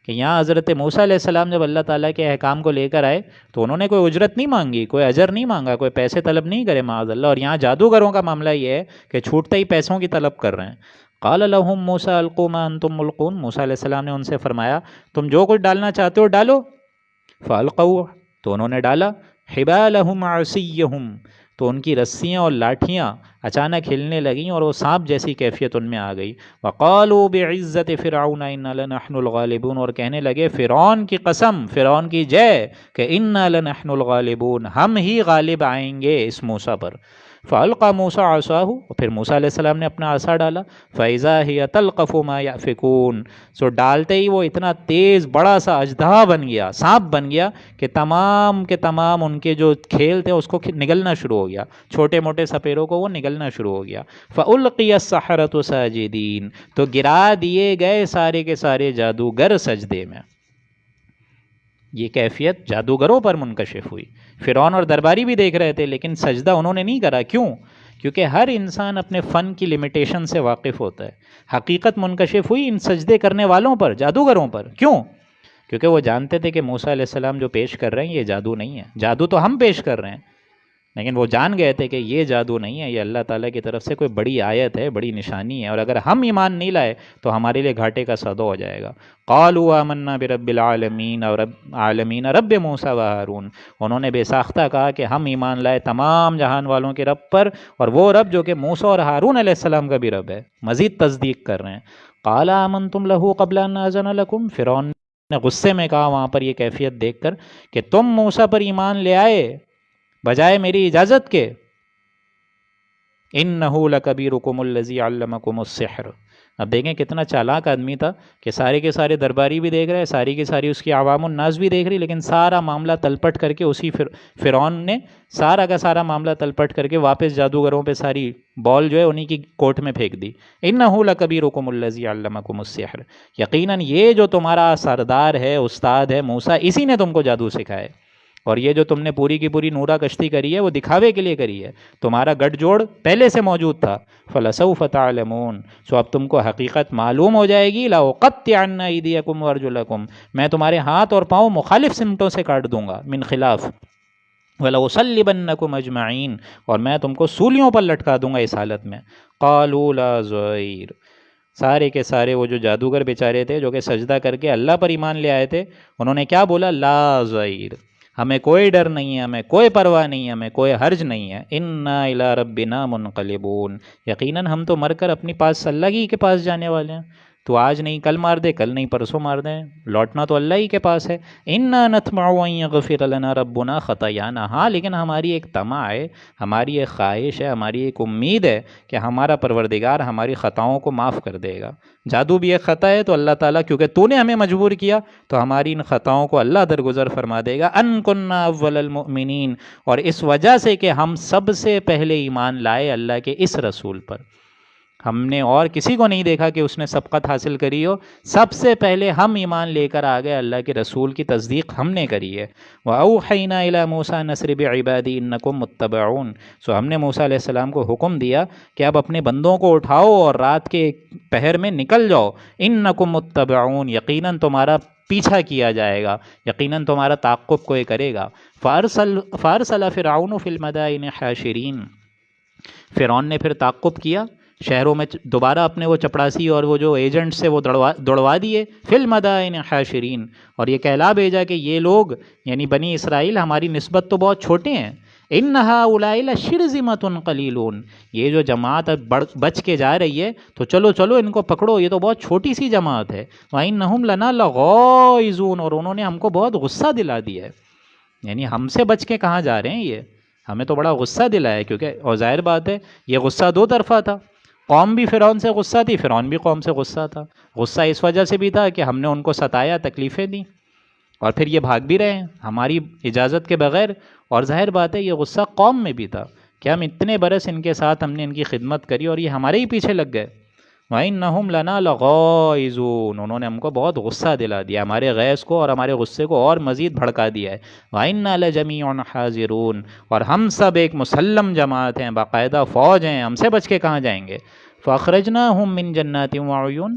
کہ یہاں حضرت موسیٰ علیہ السلام جب اللہ تعالیٰ کے احکام کو لے کر آئے تو انہوں نے کوئی اجرت نہیں مانگی، کوئی اجر نہیں مانگا، کوئی پیسے طلب نہیں کرے معاذ اللہ. اور یہاں جادوگروں کا معاملہ یہ ہے کہ چھوٹتے ہی پیسوں کی طلب کر رہے ہیں. قال لهم موسیٰ القوا ما انتم ملقون، موسیٰ علیہ السلام نے ان سے فرمایا تم جو کچھ ڈالنا چاہتے ہو ڈالو. فالقوا، تو انہوں نے ڈالا. حبالهم عصیہم، تو ان کی رسیاں اور لاٹھیاں اچانک ہلنے لگیں اور وہ سانپ جیسی کیفیت ان میں آ گئی. وقالوا بعزت فرعون انا لنحن الغالبون، اور کہنے لگے فرعون کی قسم، فرعون کی جے، کہ انا لنحن الغالبون، ہم ہی غالب آئیں گے اس موسیٰ پر. فالقى موسیٰ عصاہ، پھر موسیٰ علیہ السلام نے اپنا عصا ڈالا. فاذا هي تلقف ما يأفكون، سو ڈالتے ہی وہ اتنا تیز بڑا سا اژدہا بن گیا، سانپ بن گیا کہ تمام کے تمام ان کے جو کھیل تھے اس کو نگلنا شروع ہو گیا، چھوٹے موٹے سپیروں کو وہ نگلنا شروع ہو گیا. فألقي السحرة ساجدین، تو گرا دیے گئے سارے کے سارے جادوگر سجدے میں. یہ کیفیت جادوگروں پر منکشف ہوئی. فرعون اور درباری بھی دیکھ رہے تھے لیکن سجدہ انہوں نے نہیں کرا. کیوں؟ کیونکہ ہر انسان اپنے فن کی لمیٹیشن سے واقف ہوتا ہے. حقیقت منکشف ہوئی ان سجدے کرنے والوں پر، جادوگروں پر. کیوں؟ کیونکہ وہ جانتے تھے کہ موسیٰ علیہ السلام جو پیش کر رہے ہیں یہ جادو نہیں ہے، جادو تو ہم پیش کر رہے ہیں، لیکن وہ جان گئے تھے کہ یہ جادو نہیں ہے، یہ اللہ تعالیٰ کی طرف سے کوئی بڑی آیت ہے، بڑی نشانی ہے، اور اگر ہم ایمان نہیں لائے تو ہمارے لیے گھاٹے کا سودا ہو جائے گا. قالوا آمنا برب العالمین، اور عالمین رب موسیٰ و ہارون، انہوں نے بے ساختہ کہا کہ ہم ایمان لائے تمام جہان والوں کے رب پر، اور وہ رب جو کہ موسیٰ اور ہارون علیہ السلام کا بھی رب ہے. مزید تصدیق کر رہے ہیں. قال آمنتم لہ قبل ان آذن لکم، فرعون نے غصے میں کہا وہاں پر یہ کیفیت دیکھ کر کہ تم موسیٰ پر ایمان لے آئے بجائے میری اجازت کے. انہ لکبیرکم الذی علمکم السحر. اب دیکھیں کتنا چالاک آدمی تھا کہ سارے کے سارے درباری بھی دیکھ رہے، ساری کی ساری اس کی عوام الناس بھی دیکھ رہی، لیکن سارا معاملہ تلپٹ کر کے اسی فرعون نے سارا کا سارا معاملہ تلپٹ کر کے واپس جادوگروں پہ ساری بال جو ہے انہی کی کوٹ میں پھینک دی. انہ لکبیرکم الذی علمکم السحر، یقیناً یہ جو تمہارا سردار ہے، استاد ہے موسیٰ، اسی نے تم کو جادو سکھائے، اور یہ جو تم نے پوری کی پوری نورہ کشتی کری ہے وہ دکھاوے کے لیے کری ہے، تمہارا گٹھ جوڑ پہلے سے موجود تھا. فَلَسَوْفَ تَعْلَمُونَ، سو اب تم کو حقیقت معلوم ہو جائے گی. لَأُقَطِّعَنَّ أَيْدِيَكُمْ وَأَرْجُلَكُمْ، میں تمہارے ہاتھ اور پاؤں مخالف سمتوں سے کاٹ دوں گا، من خلاف. وَلَأُصَلِّبَنَّكُمْ أَجْمَعِينَ، اور میں تم کو سولیوں پر لٹکا دوں گا اس حالت میں. قَالُوا لَا ضَيْرَ، سارے کے سارے وہ جو جادوگر بیچارے تھے جو کہ سجدہ کر کے اللہ پر ایمان لے آئے تھے، انہوں نے کیا بولا؟ لا ضَيْرَ، ہمیں کوئی ڈر نہیں ہے، ہمیں کوئی پرواہ نہیں ہے، ہمیں کوئی حرج نہیں ہے. انا الی ربنا منقلبون، یقیناً ہم تو مر کر اپنی پاس اللہ ہی کے پاس جانے والے ہیں. تو آج نہیں کل مار دے، کل نہیں پرسوں مار دیں، لوٹنا تو اللہ ہی کے پاس ہے۔ اِنَّا نَطْمَعُ أَن يَغْفِرَ لَنَا رَبُّنَا خَطَايَانَا، ہاں لیکن ہماری ایک طمع ہے، ہماری ایک خواہش ہے، ہماری ایک امید ہے کہ ہمارا پروردگار ہماری خطاؤں کو معاف کر دے گا۔ جادو بھی ایک خطا ہے، تو اللہ تعالیٰ کیونکہ تو نے ہمیں مجبور کیا تو ہماری ان خطاؤں کو اللہ درگزر فرما دے گا۔ ان كُنَّا أَوَّلَ الْمُؤْمِنِينَ، اور اس وجہ سے کہ ہم سب سے پہلے ایمان لائے اللہ کے اس رسول پر، ہم نے اور کسی کو نہیں دیکھا کہ اس نے سبقت حاصل کری ہو، سب سے پہلے ہم ایمان لے کر آ گئے، اللہ کے رسول کی تصدیق ہم نے کری ہے۔ وَأَوْحَيْنَا إِلَى مُوسَىٰ أَنْ أَسْرِ بِعِبَادِي إِنَّكُمْ مُتَّبَعُونَ، سو ہم نے موسیٰ علیہ السلام کو حکم دیا کہ اب اپنے بندوں کو اٹھاؤ اور رات کے پہر میں نکل جاؤ، إِنَّكُمْ مُتَّبَعُونَ، یقیناً تمہارا پیچھا کیا جائے گا، یقیناً تمہارا تعقب کوئی کرے گا۔ فَأَرْسَلَ فِرْعَوْنُ فِي الْمَدَائِنِ حَاشِرِينَ، فرعون نے پھر تعقب کیا، شہروں میں دوبارہ اپنے وہ چپڑاسی اور وہ جو ایجنٹ سے وہ دوڑوا دیے، فی المدائن حاشرین، اور یہ کہلا بھیجا کہ یہ لوگ یعنی بنی اسرائیل ہماری نسبت تو بہت چھوٹے ہیں، ان ہؤلاء لشرذمۃ قلیلون، یہ جو جماعت اب بچ کے جا رہی ہے تو چلو چلو ان کو پکڑو، یہ تو بہت چھوٹی سی جماعت ہے، وانہم لنا لغائظون، اور انہوں نے ہم کو بہت غصہ دلا دیا ہے، یعنی ہم سے بچ کے کہاں جا رہے ہیں، یہ ہمیں تو بڑا غصہ دلایا، کیونکہ اور ظاہر بات ہے یہ غصہ دو طرفہ تھا، قوم بھی فرعون سے غصہ تھی، فرعون بھی قوم سے غصہ تھا۔ غصہ اس وجہ سے بھی تھا کہ ہم نے ان کو ستایا، تکلیفیں دیں، اور پھر یہ بھاگ بھی رہے ہیں ہماری اجازت کے بغیر، اور ظاہر بات ہے یہ غصہ قوم میں بھی تھا کہ ہم اتنے برس ان کے ساتھ ہم نے ان کی خدمت کری اور یہ ہمارے ہی پیچھے لگ گئے۔ وَإِنَّهُمْ لَنَا لَغَائِظُونَ، انہوں نے ہم کو بہت غصہ دلا دیا، ہمارے غیظ کو اور ہمارے غصے کو اور مزید بھڑکا دیا ہے۔ وَإِنَّا لَجَمِيعٌ حَاذِرُونَ، اور ہم سب ایک مسلم جماعت ہیں، باقاعدہ فوج ہیں، ہم سے بچ کے کہاں جائیں گے۔ فَأَخْرَجْنَاهُمْ مِنْ جَنَّاتٍ وَعُيُونٍ،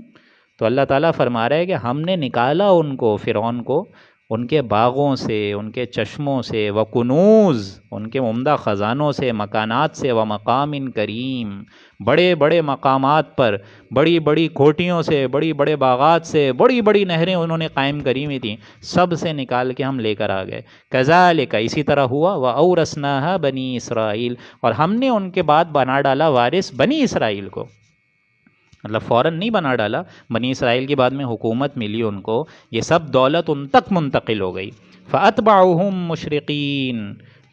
تو اللہ تعالیٰ فرما رہے کہ ہم نے نکالا ان کو، فرعون کو، ان کے باغوں سے، ان کے چشموں سے، وَكُنُوز، ان کے عمدہ خزانوں سے، مکانات سے، وَمَقَامٍ کریم، بڑے بڑے مقامات پر، بڑی بڑی کوٹھیوں سے، بڑی بڑے باغات سے، بڑی بڑی نہریں انہوں نے قائم کری ہوئی تھیں، سب سے نکال کے ہم لے کر آ گئے۔ کذالک، اسی طرح ہوا، وَأَوْرَثْنَاهَا بَنِي اسرائیل، اور ہم نے ان کے بعد بنا ڈالا وارث بنی اسرائیل کو، مطلب فوراً نہیں بنا ڈالا، بنی اسرائیل کے بعد میں حکومت ملی ان کو، یہ سب دولت ان تک منتقل ہو گئی۔ فَأَتْبَعُوهُمْ مُشْرِقِينَ،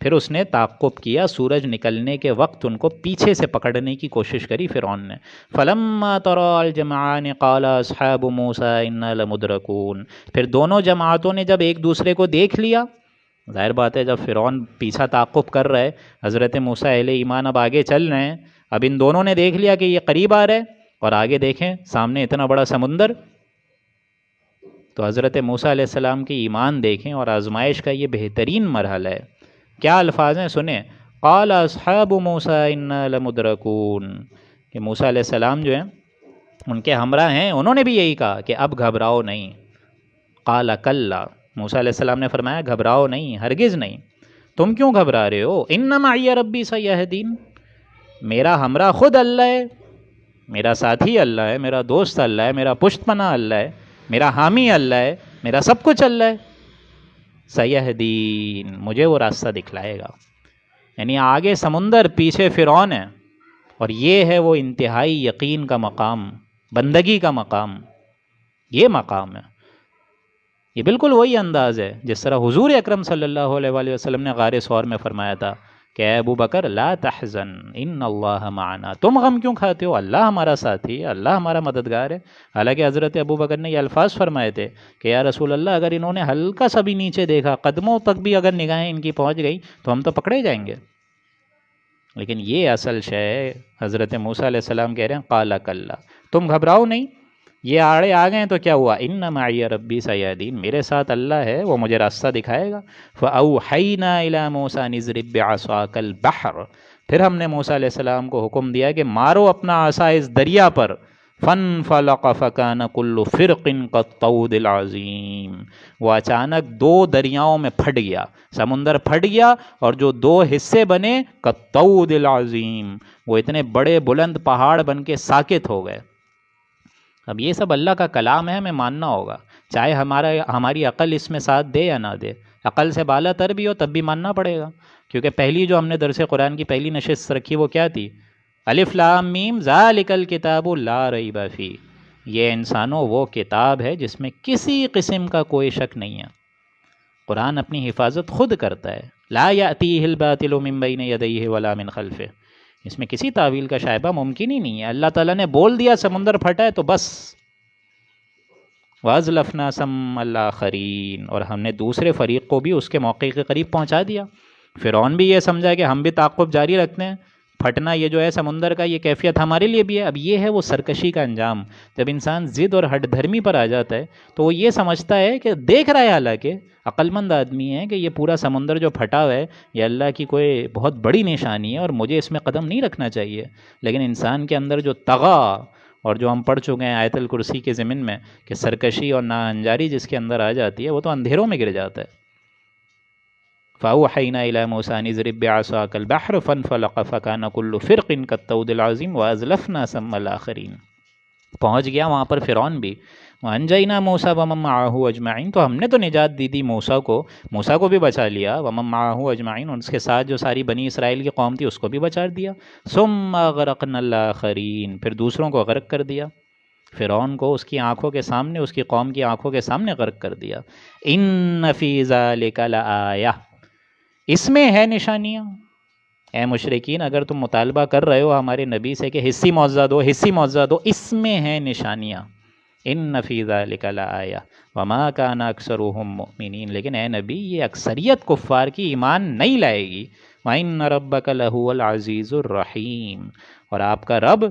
پھر اس نے تعقب کیا، سورج نکلنے کے وقت ان کو پیچھے سے پکڑنے کی کوشش کری فرعون نے۔ فَلَمَّا تَرَى الْجَمْعَانِ قَالَ أَصْحَابُ مُوسَىٰ إِنَّا لَمُدْرَكُونَ، پھر دونوں جماعتوں نے جب ایک دوسرے کو دیکھ لیا، ظاہر بات ہے جب فرعون پیچھا تعقب کر رہے، حضرت موسیٰ اہل ایمان اب آگے چل رہے ہیں، اب ان دونوں نے دیکھ لیا کہ یہ قریب آ رہے، اور آگے دیکھیں سامنے اتنا بڑا سمندر، تو حضرت موسیٰ علیہ السلام کی ایمان دیکھیں، اور آزمائش کا یہ بہترین مرحلہ ہے، کیا الفاظ ہیں سنیں، قال اصحاب موسیٰ انا لمدرکون، کہ موسیٰ علیہ السلام جو ہیں ان کے ہمراہ ہیں، انہوں نے بھی یہی کہا کہ اب گھبراؤ نہیں، قال کلا، موسیٰ علیہ السلام نے فرمایا گھبراؤ نہیں، ہرگز نہیں، تم کیوں گھبرا رہے ہو، ان معی ربی سیہدین، میرا ہمراہ خود اللہ ہے، میرا ساتھی اللہ ہے، میرا دوست اللہ ہے، میرا پشت پناہ اللہ ہے، میرا حامی اللہ ہے، میرا سب کچھ اللہ ہے، سیہدین، مجھے وہ راستہ دکھلائے گا، یعنی آگے سمندر پیچھے فرعون ہے، اور یہ ہے وہ انتہائی یقین کا مقام، بندگی کا مقام، یہ مقام ہے، یہ بالکل وہی انداز ہے جس طرح حضور اکرم صلی اللہ علیہ وآلہ وسلم نے غار ثور میں فرمایا تھا کہ اے ابو بکر لا تحزن ان اللہ معنا، تم غم کیوں کھاتے ہو، اللہ ہمارا ساتھی ہے، اللہ ہمارا مددگار ہے۔ حالانکہ حضرت ابو بکر نے یہ الفاظ فرمائے تھے کہ یا رسول اللہ اگر انہوں نے ہلکا سا بھی نیچے دیکھا، قدموں تک بھی اگر نگاہیں ان کی پہنچ گئی تو ہم تو پکڑے جائیں گے، لیکن یہ اصل شے ہے، حضرت موسیٰ علیہ السلام کہہ رہے ہیں قال کلا، تم گھبراؤ نہیں، یہ آڑے آ گئے تو کیا ہوا، ان معی ربی سیہدین، میرے ساتھ اللہ ہے، وہ مجھے راستہ دکھائے گا۔ فاوحینا الی موسیٰ ان اضرب بعصاک البحر، پھر ہم نے موسیٰ علیہ السلام کو حکم دیا کہ مارو اپنا عصا اس دریا پر، فانفلق فکان کل فرق کالطود العظیم، وہ اچانک دو دریاؤں میں پھٹ گیا، سمندر پھٹ گیا اور جو دو حصے بنے کالطود العظیم، وہ اتنے بڑے بلند پہاڑ بن کے ساکت ہو گئے۔ اب یہ سب اللہ کا کلام ہے، ہمیں ماننا ہوگا، چاہے ہماری عقل اس میں ساتھ دے یا نہ دے، عقل سے بالا تر بھی ہو تب بھی ماننا پڑے گا، کیونکہ پہلی جو ہم نے درس قرآن کی پہلی نشست رکھی وہ کیا تھی، الف لام میم ذالک الکتاب لا ریب فیہ، یہ انسانوں وہ کتاب ہے جس میں کسی قسم کا کوئی شک نہیں ہے۔ قرآن اپنی حفاظت خود کرتا ہے، لا یأتیہ الباطل من بین یدیہ ولا من خلفہ، اس میں کسی تعویل کا شائبہ ممکن ہی نہیں ہے۔ اللہ تعالیٰ نے بول دیا سمندر پھٹا ہے تو بس۔ وَأَزْلَفْنَا ثَمَّ الْآخَرِينَ، اور ہم نے دوسرے فریق کو بھی اس کے موقع کے قریب پہنچا دیا۔ فرعون بھی یہ سمجھا کہ ہم بھی تعاقب جاری رکھتے ہیں، پھٹنا یہ جو ہے سمندر کا، یہ کیفیت ہمارے لیے بھی ہے۔ اب یہ ہے وہ سرکشی کا انجام، جب انسان ضد اور ہٹ دھرمی پر آ جاتا ہے تو وہ یہ سمجھتا ہے کہ دیکھ رہا ہے، حالانکہ عقل مند آدمی ہے، کہ یہ پورا سمندر جو پھٹا ہوا ہے یہ اللہ کی کوئی بہت بڑی نشانی ہے اور مجھے اس میں قدم نہیں رکھنا چاہیے۔ لیکن انسان کے اندر جو طغا، اور جو ہم پڑھ چکے ہیں آیت الکرسی کے ضمن میں کہ سرکشی اور ناہنجاری جس کے اندر آ جاتی ہے وہ تو اندھیروں میں گر جاتا ہے۔ فَأَوْحَيْنَا إِلَى مُوسَىٰ أَنِ اضْرِب بِّعَصَاكَ الْبَحْرَ فَانْفَلَقَ فَكَانَ كُلُّ فِرْقٍ كَالطَّوْدِ الْعَظِيمِ وَأَزْلَفْنَا ثَمَّ الْآخَرِينَ۔ پہنچ گیا وہاں پر فرعون بھی۔ وَأَنْجَيْنَا مُوسَىٰ وَمَن مَّعَهُ أَجْمَعِينَ، تو ہم نے تو نجات دی دی موسیٰ کو بھی بچا لیا، وَمَن مَّعَهُ أَجْمَعِينَ، اور اس کے ساتھ جو ساری بنی اسرائیل کی قوم تھی اس کو بھی بچا دیا۔ ثُمَّ أَغْرَقْنَا الْآخَرِينَ، پھر دوسروں کو غرق کر دیا۔ فرعون کو اس کی آنکھوں کے سامنے، اس کی قوم کی آنکھوں کے سامنے غرق کر دیا۔ إِنَّ فِي ذَلِكَ لَآیَةً، اس میں ہے نشانیاں۔ اے مشرکین، اگر تم مطالبہ کر رہے ہو ہمارے نبی سے کہ حصی معجزہ دو، حصی معجزہ دو، اس میں ہے نشانیاں۔ ان فی ذلک لآیہ وما کان اکثرهم مؤمنین، لیکن اے نبی یہ اکثریت کفار کی ایمان نہیں لائے گی۔ وَإِنَّ رَبَّكَ لَهُوَ الْعَزِيزُ الرَّحِيمُ، اور آپ کا رب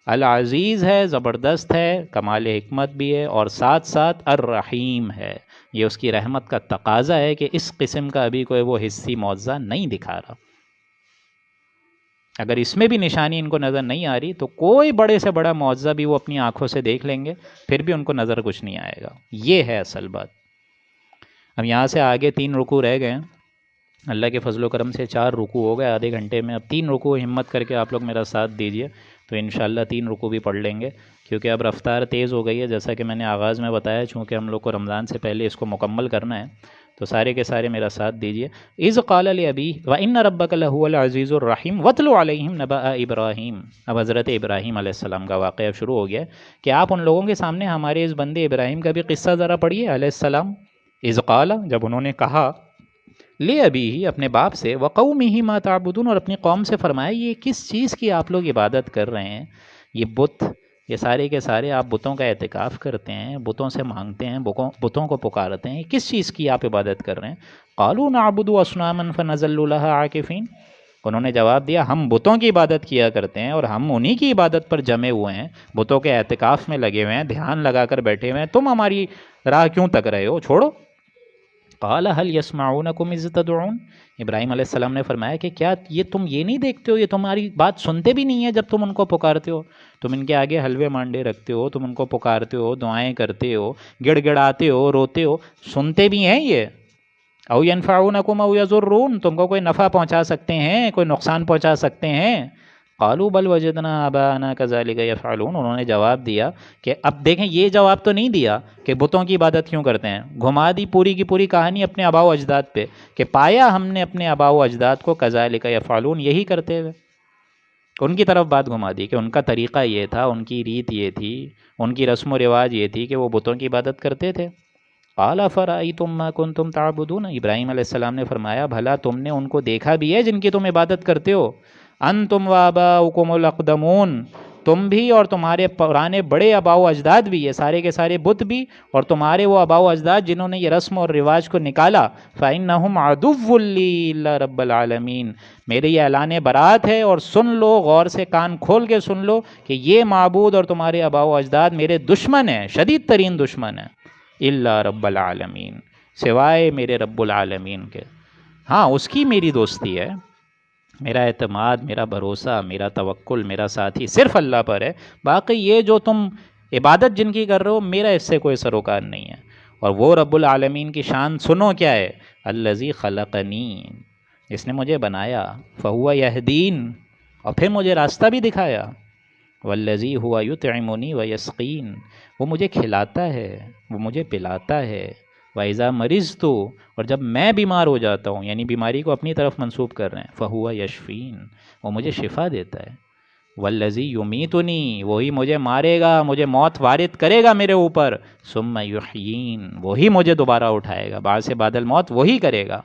العزیز ہے، زبردست ہے، کمال حکمت بھی ہے، اور ساتھ ساتھ الرحیم ہے۔ یہ اس کی رحمت کا تقاضا ہے کہ اس قسم کا ابھی کوئی وہ حصی معجزہ نہیں دکھا رہا۔ اگر اس میں بھی نشانی ان کو نظر نہیں آ رہی تو کوئی بڑے سے بڑا معجزہ بھی وہ اپنی آنکھوں سے دیکھ لیں گے، پھر بھی ان کو نظر کچھ نہیں آئے گا۔ یہ ہے اصل بات۔ اب یہاں سے آگے 3 رکوع رہ گئے ہیں، اللہ کے فضل و کرم سے 4 رکوع ہو گئے آدھے گھنٹے میں۔ اب 3 رکوع ہمت کر کے آپ لوگ میرا ساتھ دیجئے تو انشاءاللہ 3 رکوع بھی پڑھ لیں گے، کیونکہ اب رفتار تیز ہو گئی ہے، جیسا کہ میں نے آغاز میں بتایا، چونکہ ہم لوگ کو رمضان سے پہلے اس کو مکمل کرنا ہے، تو سارے کے سارے میرا ساتھ دیجئے۔ اذ قال لأبیہ وَإِنَّ رَبَّكَ لَهُوَ الْعَزِيزُ الرَّحِيمُ وَاتْلُ عَلَيْهِمْ نَبَأَ إِبْرَاهِيمَ۔ اب حضرت ابراہیم علیہ السلام کا واقعہ شروع ہو گیا کہ آپ ان لوگوں کے سامنے ہمارے اس بندے ابراہیم کا بھی قصہ ذرا پڑھیے علیہ السلام۔ اذ قال، جب انہوں نے کہا، لأبیہ، اپنے باپ سے، وقومہ ما تعبدون، اور اپنی قوم سے فرمایا یہ کس چیز کی آپ لوگ عبادت کر رہے ہیں؟ یہ بت، یہ سارے کے سارے آپ بتوں کا اعتکاف کرتے ہیں، بتوں سے مانگتے ہیں، بتوں کو پکارتے ہیں، کس چیز کی آپ عبادت کر رہے ہیں؟ قالوا نعبد اصناما فنظل لها عاکفین، انہوں نے جواب دیا ہم بتوں کی عبادت کیا کرتے ہیں اور ہم انہی کی عبادت پر جمے ہوئے ہیں، بتوں کے اعتکاف میں لگے ہوئے ہیں، دھیان لگا کر بیٹھے ہوئے ہیں، تم ہماری راہ کیوں تک رہے ہو؟ چھوڑو۔ قال هل يسمعونكم اذ تدعون، ابراہیم علیہ السلام نے فرمایا کہ کیا یہ تم یہ نہیں دیکھتے ہو، یہ تمہاری بات سنتے بھی نہیں ہے جب تم ان کو پکارتے ہو؟ تم ان کے آگے حلوے مانڈے رکھتے ہو، تم ان کو پکارتے ہو، دعائیں کرتے ہو، گڑ گڑاتے ہو، روتے ہو، سنتے بھی ہیں یہ؟ او ینفعونکم او یضرون، تم کو کوئی نفع پہنچا سکتے ہیں، کوئی نقصان پہنچا سکتے ہیں؟ قالوا بل وجدنا آباءنا كذلك يفعلون، انہوں نے جواب دیا کہ اب دیکھیں یہ جواب تو نہیں دیا کہ بتوں کی عبادت کیوں کرتے ہیں، گھما دی پوری کی پوری کہانی اپنے آباء و اجداد پہ کہ پایا ہم نے اپنے آباء و اجداد کو كذلك يفعلون یہی کرتے ہوئے، ان کی طرف بات گھما دی کہ ان کا طریقہ یہ تھا، ان کی ریت یہ تھی، ان کی رسم و رواج یہ تھی کہ وہ بتوں کی عبادت کرتے تھے۔ قال فرأيتم ما كنتم تعبدون، ابراہیم علیہ السلام نے فرمایا بھلا تم نے ان کو دیکھا بھی ہے جن کی تم عبادت کرتے ہو؟ انتم وآباؤکم الاقدمون، تم بھی اور تمہارے پرانے بڑے آباء و اجداد بھی، یہ سارے کے سارے بت بھی اور تمہارے وہ آباء و اجداد جنہوں نے یہ رسم اور رواج کو نکالا، فإنہم عدو لی الا رب العالمین، میرے یہ اعلان برات ہے، اور سن لو غور سے، کان کھول کے سن لو کہ یہ معبود اور تمہارے آباء و اجداد میرے دشمن ہیں، شدید ترین دشمن ہیں، الا رب العالمین، سوائے میرے رب العالمین کے۔ ہاں اس کی میری دوستی ہے، میرا اعتماد، میرا بھروسہ، میرا توکل، میرا ساتھی صرف اللہ پر ہے، باقی یہ جو تم عبادت جن کی کر رہے ہو میرا اس سے کوئی سروکار نہیں ہے۔ اور وہ رب العالمین کی شان سنو کیا ہے، الذی خلقنی، جس نے مجھے بنایا، فہو یہدین، اور پھر مجھے راستہ بھی دکھایا، والذی ہوا یطعمنی ویسقین، وہ مجھے کھلاتا ہے، وہ مجھے پلاتا ہے، وَإِذَا مَرِضْتُ، اور جب میں بیمار ہو جاتا ہوں، یعنی بیماری کو اپنی طرف منسوب کر رہے ہیں، فَهُوَ يَشْفِينَ، وہ مجھے شفا دیتا ہے، والذی یمیتنی، وہی مجھے مارے گا، مجھے موت وارد کرے گا میرے اوپر، ثم یحیین، وہی مجھے دوبارہ اٹھائے گا، بعد سے بعد الموت وہی کرے گا،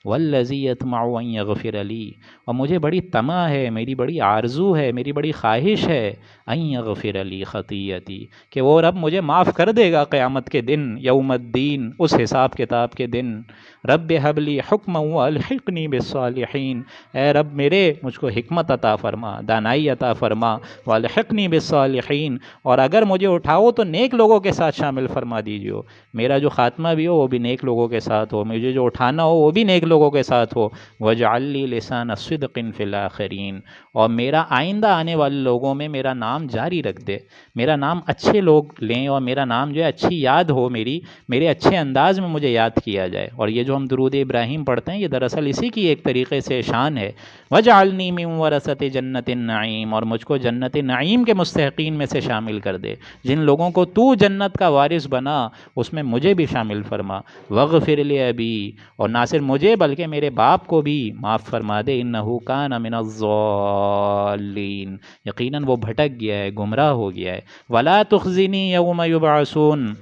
والذی یطمع ان یغفر لی، اور مجھے بڑی طمع ہے، میری بڑی آرزو ہے، میری بڑی خواہش ہے، ان یغفر لی خطیئتی، کہ وہ رب مجھے معاف کر دے گا قیامت کے دن، یوم الدین، اس حساب کتاب کے دن۔ رب حب لی حکما والحقنی بالصالحین، اے رب میرے مجھ کو حکمت عطا فرما، دانائی عطا فرما، والحقنی بالصالحین، اور اگر مجھے اٹھاؤ تو نیک لوگوں کے ساتھ شامل فرما دیجیے، میرا جو خاتمہ بھی ہو وہ بھی نیک لوگوں کے ساتھ ہو، مجھے جو اٹھانا ہو وہ بھی نیک لوگوں کے ساتھ ہو، واجعل لی لسان صدق فی الآخرین، اور میرا آئندہ آنے والے لوگوں میں میرا نام جاری رکھ دے، میرا نام اچھے لوگ لیں، اور میرا نام جو ہے اچھی یاد ہو، میرے اچھے انداز میں مجھے یاد کیا جائے۔ اور یہ جو ہم درود ابراہیم پڑھتے ہیں یہ دراصل اسی کی ایک طریقے سے شان ہے، وجعلنی من ورثۃ جنت النعیم، اور مجھ کو جنت نعیم کے مستحقین میں سے شامل کر دے، جن لوگوں کو تو جنت کا وارث بنا اس میں مجھے بھی شامل فرما، واغفر لابی، اور نہ صرف مجھے بلکہ میرے باپ کو بھی معاف فرما دے، انہ کان من الضالین، یقیناً وہ بھٹک گیا ہے، گمراہ ہو گیا ہے، ولا تخزنی یوم یبعثون،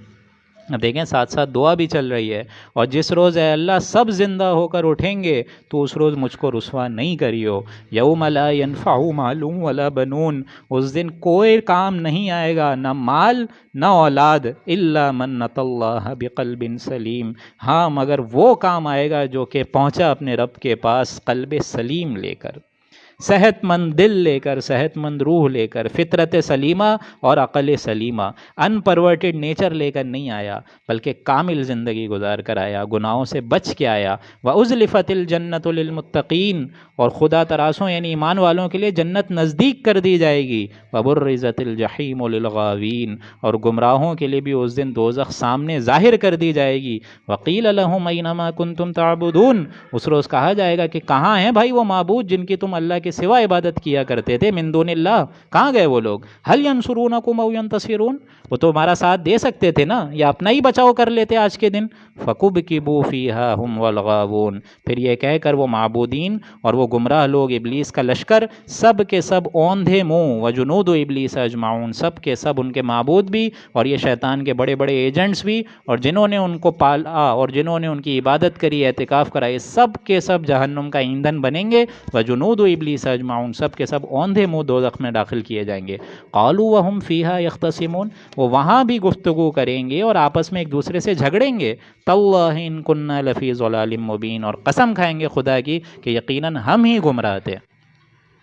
اب دیکھیں ساتھ ساتھ دعا بھی چل رہی ہے، اور جس روز اے اللہ سب زندہ ہو کر اٹھیں گے تو اس روز مجھ کو رسوا نہیں کریو، یوم لا ینفع مال ولا بنون، اس دن کوئی کام نہیں آئے گا، نہ مال نہ اولاد، الا من اتى اللہ بقلب سلیم، ہاں مگر وہ کام آئے گا جو کہ پہنچا اپنے رب کے پاس قلب سلیم لے کر، صحت مند دل لے کر، صحت مند روح لے کر، فطرت سلیمہ اور عقل سلیمہ، ان پرورٹڈ نیچر لے کر نہیں آیا بلکہ کامل زندگی گزار کر آیا، گناہوں سے بچ کے آیا، وَأُزْلِفَتِ الْجَنَّةُ لِلْمُتَّقِينَ، اور خدا تراسوں یعنی ایمان والوں کے لیے جنت نزدیک کر دی جائے گی، وَبُرِّزَتِ الْجَحِيمُ لِلْغَاوِينَ، اور گمراہوں کے لیے بھی اس دن دوزخ سامنے ظاہر کر دی جائے گی، وَقِيلَ لَهُمْ أَيْنَ مَا كُنْتُمْ تَعْبُدُونَ، اس روز کہا جائے گا کہ کہاں ہیں بھائی وہ معبود جن کی تم اللہ کے سوا عبادت کیا کرتے تھے، من دون اللہ، کہاں گئے وہ لوگ، هل ينصرونكم او ينتصرون، وہ تو ہمارا ساتھ دے سکتے تھے نا، یا اپنا ہی بچاؤ کر لیتے آج کے دن، فَكُبْكِبُوا فِيهَا هُمْ وَالْغَاوُونَ، پھر یہ کہہ کر وہ معبودین اور وہ گمراہ لوگ، ابلیس کا لشکر، سب کے سب اوندھے منہ، وجنود ابلیس اجمعون، سب کے سب ان کے معبود بھی اور یہ شیطان کے بڑے بڑے ایجنٹس بھی، اور جنہوں نے ان کو پالا اور جنہوں نے ان کی عبادت کری، اعتکاف کرائی، سب کے سب جہنم کا ایندھن بنیں گے، وجنود ابلیس اجمعون، سب کے سب اوندھے منہ دوزخ میں داخل کیے جائیں گے، قالوا وهم فيها يختصمون، وہ وہاں بھی گفتگو کریں گے اور آپس میں ایک دوسرے سے جھگڑیں گے، تاللہ ان كنا لفی ضلال مبین، اور قسم کھائیں گے خدا کی کہ یقیناً ہم ہی گمراہ تھے،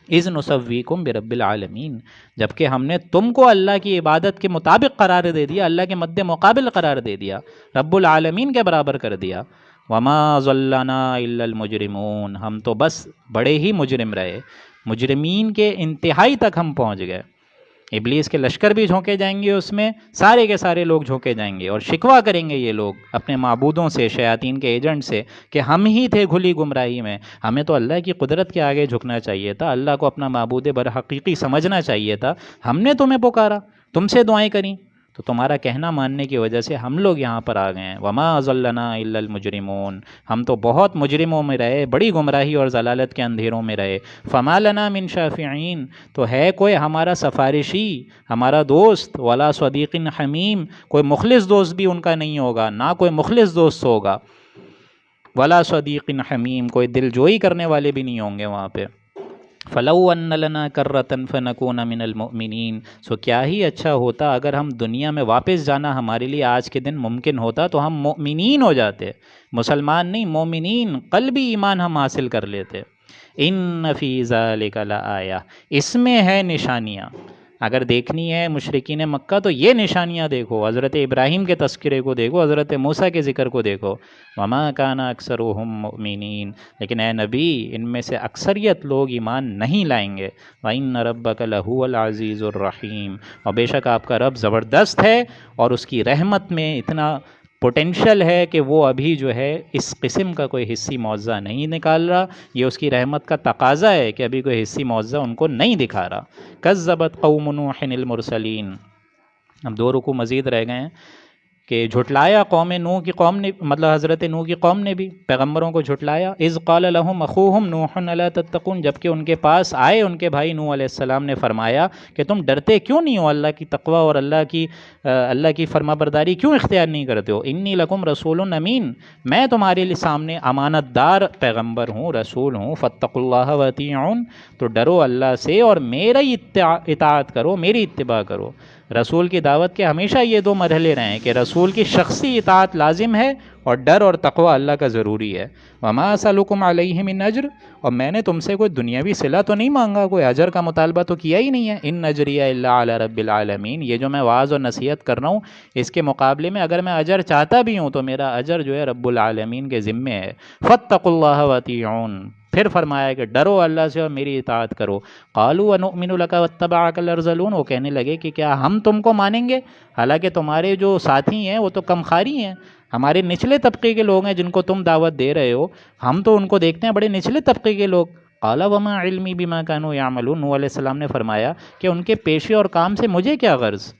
اذ نسویکم برب العالمین، جبکہ ہم نے تم کو اللہ کی عبادت کے مطابق قرار دے دیا، اللہ کے مد مقابل قرار دے دیا، رب العالمین کے برابر کر دیا، وما ظلنا الا المجرمون، ہم تو بس بڑے ہی مجرم رہے، مجرمین کے انتہائی تک ہم پہنچ گئے، ابلیس کے لشکر بھی جھونکے جائیں گے، اس میں سارے کے سارے لوگ جھونکے جائیں گے، اور شکوہ کریں گے یہ لوگ اپنے معبودوں سے، شیاطین کے ایجنٹ سے، کہ ہم ہی تھے کھلی گمراہی میں، ہمیں تو اللہ کی قدرت کے آگے جھکنا چاہیے تھا، اللہ کو اپنا معبود برحقیقی سمجھنا چاہیے تھا، ہم نے تمہیں پکارا، تم سے دعائیں کریں، تو تمہارا کہنا ماننے کی وجہ سے ہم لوگ یہاں پر آ گئے ہیں، وما ضلنا الا المجرمون، ہم تو بہت مجرموں میں رہے، بڑی گمراہی اور ضلالت کے اندھیروں میں رہے، فما لنا من شافعین، تو ہے کوئی ہمارا سفارشی، ہمارا دوست، ولا صدیق حمیم، کوئی مخلص دوست بھی ان کا نہیں ہوگا، نہ کوئی مخلص دوست ہوگا، ولا صدیق حمیم، کوئی دل جوئی کرنے والے بھی نہیں ہوں گے وہاں پہ، فلو ان لنا کرۃ فنکون من المؤمنین، سو کیا ہی اچھا ہوتا اگر ہم دنیا میں واپس جانا ہمارے لیے آج کے دن ممکن ہوتا تو ہم مؤمنین ہو جاتے، مسلمان نہیں مومنین، قلبی ایمان ہم حاصل کر لیتے، ان فی ذلک لآیہ، اس میں ہے نشانیاں، اگر دیکھنی ہے مشرکین مکہ تو یہ نشانیاں دیکھو، حضرت ابراہیم کے تذکرے کو دیکھو، حضرت موسیٰ کے ذکر کو دیکھو، وما کان اکثرهم مؤمنین، لیکن اے نبی ان میں سے اکثریت لوگ ایمان نہیں لائیں گے، وَإِنَّ رَبَّكَ لَهُوَ الْعَزِيزُ الرَّحِيمُ، اور بے شک آپ کا رب زبردست ہے اور اس کی رحمت میں اتنا پوٹینشل ہے کہ وہ ابھی جو ہے اس قسم کا کوئی حصی معاوضہ نہیں نکال رہا، یہ اس کی رحمت کا تقاضا ہے کہ ابھی کوئی حصی معاوضہ ان کو نہیں دکھا رہا، کذبت قوم نوح المرسلین، اب 2 رکوع مزید رہ گئے ہیں، کہ جھٹلایا قوم نے مطلب حضرت نوح کی قوم نے بھی پیغمبروں کو جھٹلایا۔ اذ قال لهم اخوهم نوح الا تتقون، جبکہ ان کے پاس آئے ان کے بھائی نوح علیہ السلام نے فرمایا کہ تم ڈرتے کیوں نہیں ہو اللہ کی تقوی اور اللہ کی فرما برداری کیوں اختیار نہیں کرتے ہو؟ انی لکم رسول امین، میں تمہارے لیے سامنے امانت دار پیغمبر ہوں، رسول ہوں، فاتقوا اللہ واطیعون، تو ڈرو اللہ سے اور میرا ہی اطاعت کرو، میری اتباع کرو۔ رسول کی دعوت کے ہمیشہ یہ دو مرحلے رہے ہیں کہ رسول کی شخصی اطاعت لازم ہے اور ڈر اور تقوی اللہ کا ضروری ہے۔ وما اسألکم علیہ من اجر، اور میں نے تم سے کوئی دنیاوی صلہ تو نہیں مانگا، کوئی اجر کا مطالبہ تو کیا ہی نہیں ہے۔ ان اجریہ الا علی رب العالمین، یہ جو میں واعظ اور نصیحت کر رہا ہوں اس کے مقابلے میں اگر میں اجر چاہتا بھی ہوں تو میرا اجر جو ہے رب العالمین کے ذمے ہے۔ فاتقوا اللہ واطیعون، پھر فرمایا کہ ڈرو اللہ سے اور میری اطاعت کرو۔ قالوا ونؤمن لک واتبعک الارذلون، وہ کہنے لگے کہ کیا ہم تم کو مانیں گے حالانکہ تمہارے جو ساتھی ہیں وہ تو کمخاری ہیں، ہمارے نچلے طبقے کے لوگ ہیں جن کو تم دعوت دے رہے ہو، ہم تو ان کو دیکھتے ہیں بڑے نچلے طبقے کے لوگ۔ قال وما علمی بما كانوا يعملون، نوح علیہ السلام نے فرمایا کہ ان کے پیشے اور کام سے مجھے کیا غرض،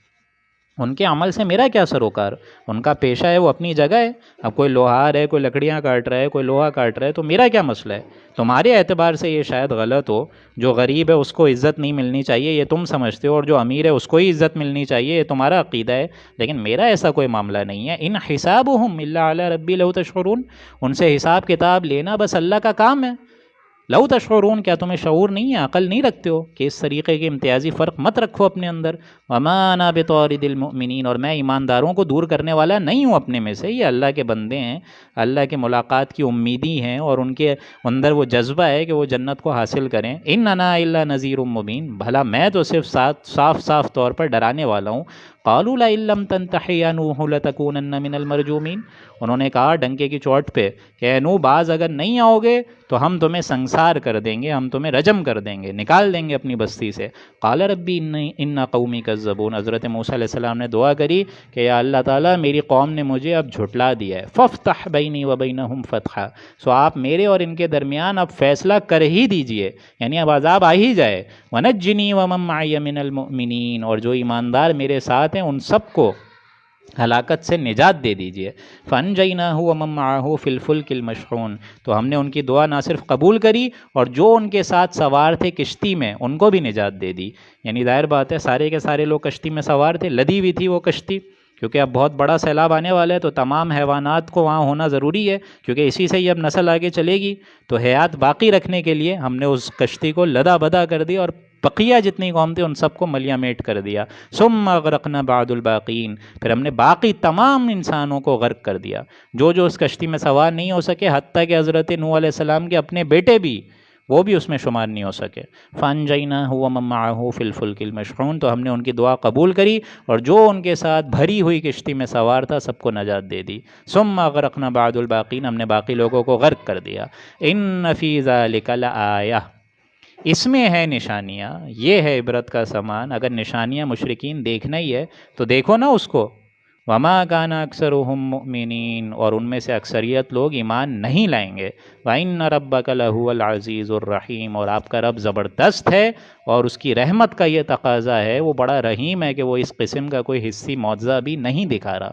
ان کے عمل سے میرا کیا سروکار، ان کا پیشہ ہے وہ اپنی جگہ ہے، اب کوئی لوہار ہے، کوئی لکڑیاں کاٹ رہا ہے، کوئی لوہا کاٹ رہا ہے، تو میرا کیا مسئلہ ہے؟ تمہارے اعتبار سے یہ شاید غلط ہو، جو غریب ہے اس کو عزت نہیں ملنی چاہیے یہ تم سمجھتے ہو، اور جو امیر ہے اس کو ہی عزت ملنی چاہیے یہ تمہارا عقیدہ ہے، لیکن میرا ایسا کوئی معاملہ نہیں ہے۔ ان حسابهم الا علی ربی لو تشعرون، ان سے حساب کتاب لینا بس اللہ کا کام ہے۔ لو تشعرون، کیا تمہیں شعور نہیں ہے، عقل نہیں رکھتے ہو کہ اس طریقے کے امتیازی فرق مت رکھو اپنے اندر۔ وما انا بطارد المؤمنین، اور میں ایمانداروں کو دور کرنے والا نہیں ہوں اپنے میں سے، یہ اللہ کے بندے ہیں، اللہ کے ملاقات کی امیدی ہیں اور ان کے اندر وہ جذبہ ہے کہ وہ جنت کو حاصل کریں۔ ان انا الا نذیر مبین، بھلا میں تو صرف صاف طور پر ڈرانے والا ہوں۔ قالوا لئن لم تنتح یا نوح لتکونن من المرجومین، انہوں نے کہا ڈنکے کی چوٹ پہ کہ اے نوح باز اگر نہیں آؤ گے تو ہم تمہیں سنسار کر دیں گے، ہم تمہیں رجم کر دیں گے، نکال دیں گے اپنی بستی سے۔ قال ربی ان قومی کذبون، حضرت موسیٰ علیہ السلام نے دعا کری کہ یا اللہ تعالیٰ میری قوم نے مجھے اب جھٹلا دیا ہے، فافتح بینی وبینہم فتحا، سو آپ میرے اور ان کے درمیان اب فیصلہ کر ہی دیجئے، یعنی اب عذاب آ ہی جائے۔ ونجنی ومن معی من المؤمنین، اور جو ایماندار میرے ساتھ ہیں ان سب کو ہلاکت سے نجات دے دیجئے۔ فَأَنْجَيْنَاهُ وَمَن مَّعَهُ فِي الْفُلْكِ الْمَشْحُونِ، تو ہم نے ان کی دعا نہ صرف قبول کری اور جو ان کے ساتھ سوار تھے کشتی میں ان کو بھی نجات دے دی۔ یعنی ظاہر بات ہے سارے کے سارے لوگ کشتی میں سوار تھے، لدی ہوئی تھی وہ کشتی، کیونکہ اب بہت بڑا سیلاب آنے والا ہے تو تمام حیوانات کو وہاں ہونا ضروری ہے، کیونکہ اسی سے ہی اب نسل آگے چلے گی، تو حیات باقی رکھنے کے لیے ہم نے اس کشتی کو لدا بدا کر دی اور بقیہ جتنی قوم تھے ان سب کو ملیا میٹ کر دیا۔ ثم اغرقنا بعد الباقین، پھر ہم نے باقی تمام انسانوں کو غرق کر دیا، جو اس کشتی میں سوار نہیں ہو سکے، حتیٰ کہ حضرت نوح علیہ السلام کے اپنے بیٹے بھی، وہ بھی اس میں شمار نہیں ہو سکے۔ فَأَنْجَيْنَاهُ وَمَن مَّعَهُ فِي الْفُلْكِ الْمَشْحُونِ، تو ہم نے ان کی دعا قبول کری اور جو ان کے ساتھ بھری ہوئی کشتی میں سوار تھا سب کو نجات دے دی۔ ثم اغرقنا بعد الباقین، ہم نے باقی لوگوں کو غرق کر دیا۔ ان فی ذلک لآیہ، اس میں ہے نشانیاں، یہ ہے عبرت کا سامان۔ اگر نشانیاں مشرکین دیکھنا ہی ہے تو دیکھو نا اس کو۔ وما کان اکثرهم مؤمنین، اور ان میں سے اکثریت لوگ ایمان نہیں لائیں گے۔ وَإِنَّ رَبَّكَ لَهُوَ الْعَزِيزُ الرَّحِيمُ، اور آپ کا رب زبردست ہے اور اس کی رحمت کا یہ تقاضا ہے، وہ بڑا رحیم ہے کہ وہ اس قسم کا کوئی حصی معجزہ بھی نہیں دکھا رہا۔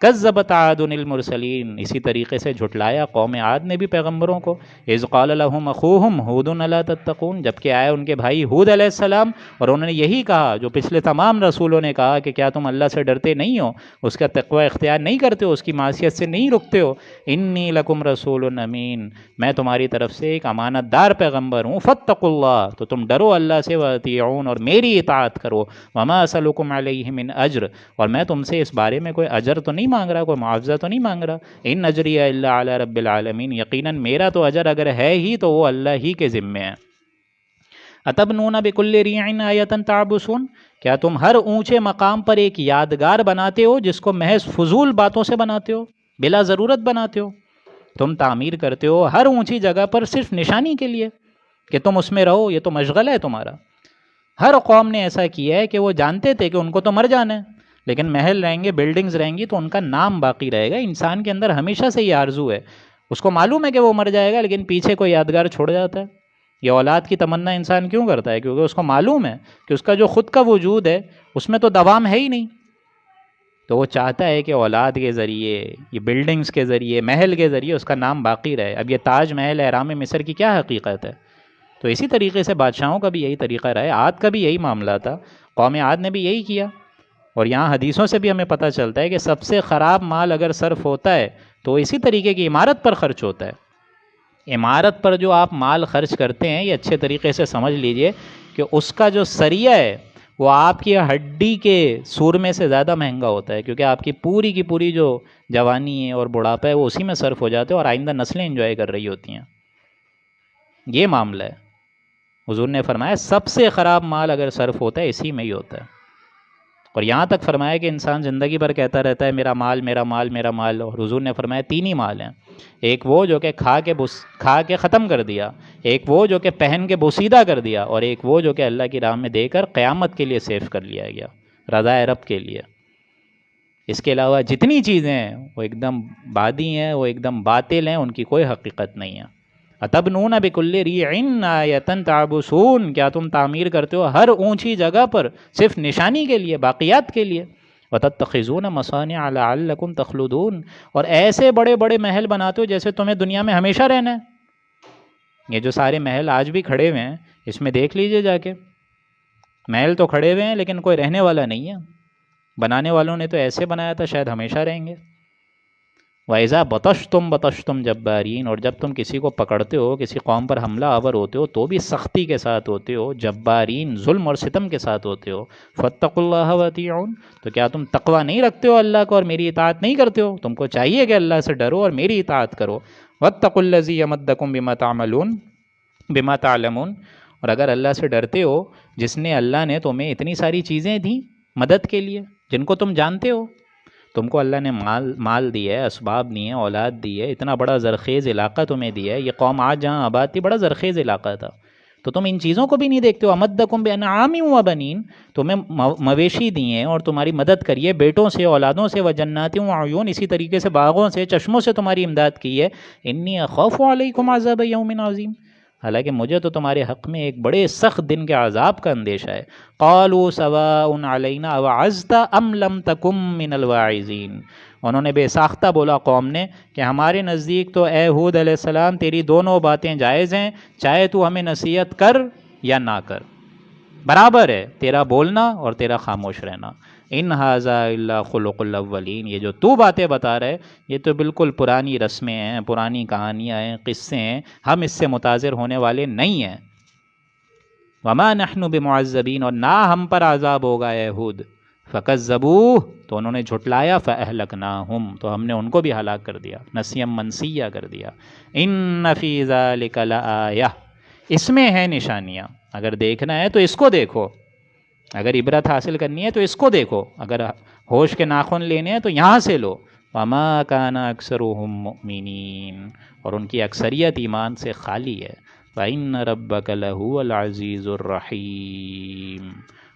کذبت عاد المرسلین، اسی طریقے سے جھٹلایا قوم عاد نے بھی پیغمبروں کو۔ اذ قال لهم اخوهم ہود الا تتقون، جبکہ آئے ان کے بھائی ہود علیہ السلام اور انہوں نے یہی کہا جو پچھلے تمام رسولوں نے کہا کہ کیا تم اللہ سے ڈرتے نہیں ہو، اس کا تقوی اختیار نہیں کرتے ہو، اس کی معصیت سے نہیں رکتے ہو۔ انی لکم رسول امین، میں تمہاری طرف سے ایک امانت دار پیغمبر ہوں۔ فاتقوا اللہ، تو تم ڈرو اللہ سے، واطیعون، اور میری اطاعت کرو۔ وما اسألکم علیہ من اجر، اور میں تم سے اس بارے میں کوئی اجر تو نہیں مانگ رہا، کوئی معاوضہ تو نہیں مانگ رہا۔ ان اجری الا علی رب العالمین، یقیناً میرا تو اجر اگر ہے ہی تو وہ اللہ ہی کے ذمے ہے۔ اتبنون بکل ریع آیۃ تعبثون، کیا تم ہر اونچے مقام پر ایک یادگار بناتے ہو جس کو محض فضول باتوں سے بناتے ہو، بلا ضرورت بناتے ہو؟ تم تعمیر کرتے ہو ہر اونچی جگہ پر صرف نشانی کے لیے کہ تم اس میں رہو، یہ تو مشغلہ ہے تمہارا۔ ہر قوم نے ایسا کیا ہے کہ وہ جانتے تھے کہ ان کو تو مر جانا ہے، لیکن محل رہیں گے، بلڈنگز رہیں گی تو ان کا نام باقی رہے گا۔ انسان کے اندر ہمیشہ سے یہ آرزو ہے، اس کو معلوم ہے کہ وہ مر جائے گا لیکن پیچھے کوئی یادگار چھوڑ جاتا ہے۔ یہ اولاد کی تمنا انسان کیوں کرتا ہے؟ کیونکہ اس کو معلوم ہے کہ اس کا جو خود کا وجود ہے اس میں تو دوام ہے ہی نہیں۔ تو وہ چاہتا ہے کہ اولاد کے ذریعے، یہ بلڈنگز کے ذریعے، محل کے ذریعے اس کا نام باقی رہے۔ اب یہ تاج محل احرام مصر کی کیا حقیقت ہے؟ تو اسی طریقے سے بادشاہوں کا بھی یہی طریقہ رہا ہے، عاد کا بھی یہی معاملہ تھا، قوم عاد نے بھی یہی کیا۔ اور یہاں حدیثوں سے بھی ہمیں پتہ چلتا ہے کہ سب سے خراب مال اگر صرف ہوتا ہے تو اسی طریقے کی عمارت پر خرچ ہوتا ہے۔ عمارت پر جو آپ مال خرچ کرتے ہیں، یہ اچھے طریقے سے سمجھ لیجئے کہ اس کا جو سریہ ہے وہ آپ کی ہڈی کے سورمے سے زیادہ مہنگا ہوتا ہے، کیونکہ آپ کی پوری جو جوانی ہے اور بڑھاپا ہے وہ اسی میں صرف ہو جاتے ہیں، اور آئندہ نسلیں انجوائے کر رہی ہوتی ہیں۔ یہ معاملہ ہے۔ حضور نے فرمایا سب سے خراب مال اگر صرف ہوتا ہے اسی میں ہی ہوتا ہے۔ اور یہاں تک فرمایا کہ انسان زندگی بھر کہتا رہتا ہے میرا مال میرا مال میرا مال، اور حضور نے فرمایا تین ہی مال ہیں، ایک وہ جو کہ کھا کے ختم کر دیا، ایک وہ جو کہ پہن کے بوسیدہ کر دیا، اور ایک وہ جو کہ اللہ کی راہ میں دے کر قیامت کے لیے سیف کر لیا گیا، رضا رب کے لیے۔ اس کے علاوہ جتنی چیزیں ہیں وہ ایک دم بادی ہیں، وہ ایک دم باطل ہیں، ان کی کوئی حقیقت نہیں ہے۔ اتبنون بکل ریع آیۃ تعبثون، کیا تم تعمیر کرتے ہو ہر اونچی جگہ پر صرف نشانی کے لیے، باقیات کے لیے؟ وتتخذون مصانع لعلکم تخلدون، اور ایسے بڑے بڑے محل بناتے ہو جیسے تمہیں دنیا میں ہمیشہ رہنا ہے۔ یہ جو سارے محل آج بھی کھڑے ہوئے ہیں، اس میں دیکھ لیجئے جا کے، محل تو کھڑے ہوئے ہیں لیکن کوئی رہنے والا نہیں ہے۔ بنانے والوں نے تو ایسے بنایا تھا شاید ہمیشہ رہیں گے۔ وَإِذَا بَطَشْتُمْ بَطَشْتُمْ جَبَّارِينَ، اور جب تم کسی کو پکڑتے ہو، کسی قوم پر حملہ آور ہوتے ہو تو بھی سختی کے ساتھ ہوتے ہو، جبارین ظلم اور ستم کے ساتھ ہوتے ہو۔ فَاتَّقُوا اللَّهَ وَأَطِيعُونِ، تو کیا تم تقوی نہیں رکھتے ہو اللہ کو اور میری اطاعت نہیں کرتے ہو؟ تم کو چاہیے کہ اللہ سے ڈرو اور میری اطاعت کرو۔ وَاتَّقُوا الَّذِي يَمَدَّكُم بِمَا تعلمون، اور اگر اللہ سے ڈرتے ہو جس نے اللہ نے تمہیں اتنی ساری چیزیں دیں مدد کے لیے جن کو تم جانتے ہو، تم کو اللہ نے مال دیا ہے، اسباب دی ہیں، اولاد دی ہے، اتنا بڑا زرخیز علاقہ تمہیں دیا ہے۔ یہ قوم آج جہاں آباد تھی بڑا زرخیز علاقہ تھا، تو تم ان چیزوں کو بھی نہیں دیکھتے ہو۔ امدکم بانعام وبنین، تمہیں مویشی دیے ہیں اور تمہاری مدد کریے بیٹوں سے، اولادوں سے، وجنات وعیون، اسی طریقے سے باغوں سے، چشموں سے تمہاری امداد کی ہے۔ انی اخاف علیکم عذاب یوم عظیم، حالانکہ مجھے تو تمہارے حق میں ایک بڑے سخت دن کے عذاب کا اندیشہ ہے۔ قالوا سواء علینا اوعظت ام لم تکم من الواعظین، انہوں نے بے ساختہ بولا قوم نے کہ ہمارے نزدیک تو اے ہود علیہ السلام تیری دونوں باتیں جائز ہیں، چاہے تو ہمیں نصیحت کر یا نہ کر، برابر ہے تیرا بولنا اور تیرا خاموش رہنا۔ ان ھذا الا خلق الاولین، یہ جو تو باتیں بتا رہے یہ تو بالکل پرانی رسمیں ہیں، پرانی کہانیاں ہیں، قصے ہیں، ہم اس سے متاثر ہونے والے نہیں ہیں۔ وما نحن بمعذبین، اور نہ ہم پر عذاب ہوگا اے ہود۔ فکذبوہ، تو انہوں نے جھٹلایا، فاہلکناہم، تو ہم نے ان کو بھی ہلاک کر دیا، نسیا منسیہ کر دیا۔ ان فی ذلک لآیہ، اس میں ہے نشانیاں، اگر دیکھنا ہے تو اس کو دیکھو، اگر عبرت حاصل کرنی ہے تو اس کو دیکھو، اگر ہوش کے ناخن لینے ہیں تو یہاں سے لو۔ وما کان اکثرهم مؤمنین، اور ان کی اکثریت ایمان سے خالی ہے۔ وَإِنَّ رَبَّكَ لَهُوَ الْعَزِيزُ الرَّحِيمُ،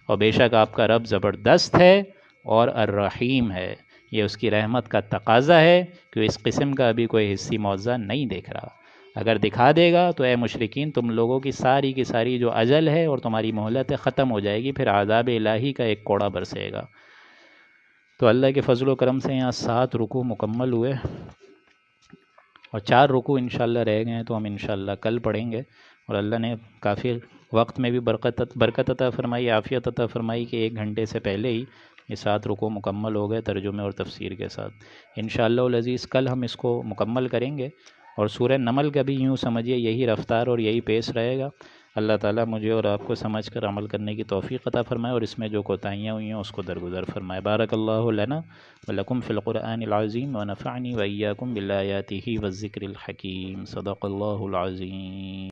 اور بے شک آپ کا رب زبردست ہے اور الرحیم ہے، یہ اس کی رحمت کا تقاضا ہے کہ اس قسم کا ابھی کوئی حصی معاوضہ نہیں دیکھ رہا، اگر دکھا دے گا تو اے مشرکین تم لوگوں کی ساری جو اجل ہے اور تمہاری مہلت ختم ہو جائے گی، پھر عذاب الہی کا ایک کوڑا برسے گا۔ تو اللہ کے فضل و کرم سے یہاں 7 رکوع مکمل ہوئے اور 4 رکوع انشاءاللہ رہ گئے ہیں، تو ہم انشاءاللہ کل پڑھیں گے، اور اللہ نے کافی وقت میں بھی برکت عطا فرمائی، عافیت عطا فرمائی کہ 1 گھنٹے سے پہلے ہی یہ 7 رکوع مکمل ہو گئے ترجمے اور تفسیر کے ساتھ۔ انشاءاللہ العزیز کل ہم اس کو مکمل کریں گے، اور سورہ نمل کا بھی یوں سمجھیے یہی رفتار اور یہی پیس رہے گا۔ اللہ تعالیٰ مجھے اور آپ کو سمجھ کر عمل کرنے کی توفیق عطا فرمائے، اور اس میں جو کوتاہیاں ہوئی ہیں اس کو درگزر فرمائے۔ بارک اللہ لنا ولکم فی القرآن العظیم ونفعنی وإیاکم بالآیاتہ والذکر الحکیم۔ صدق اللہ العظیم۔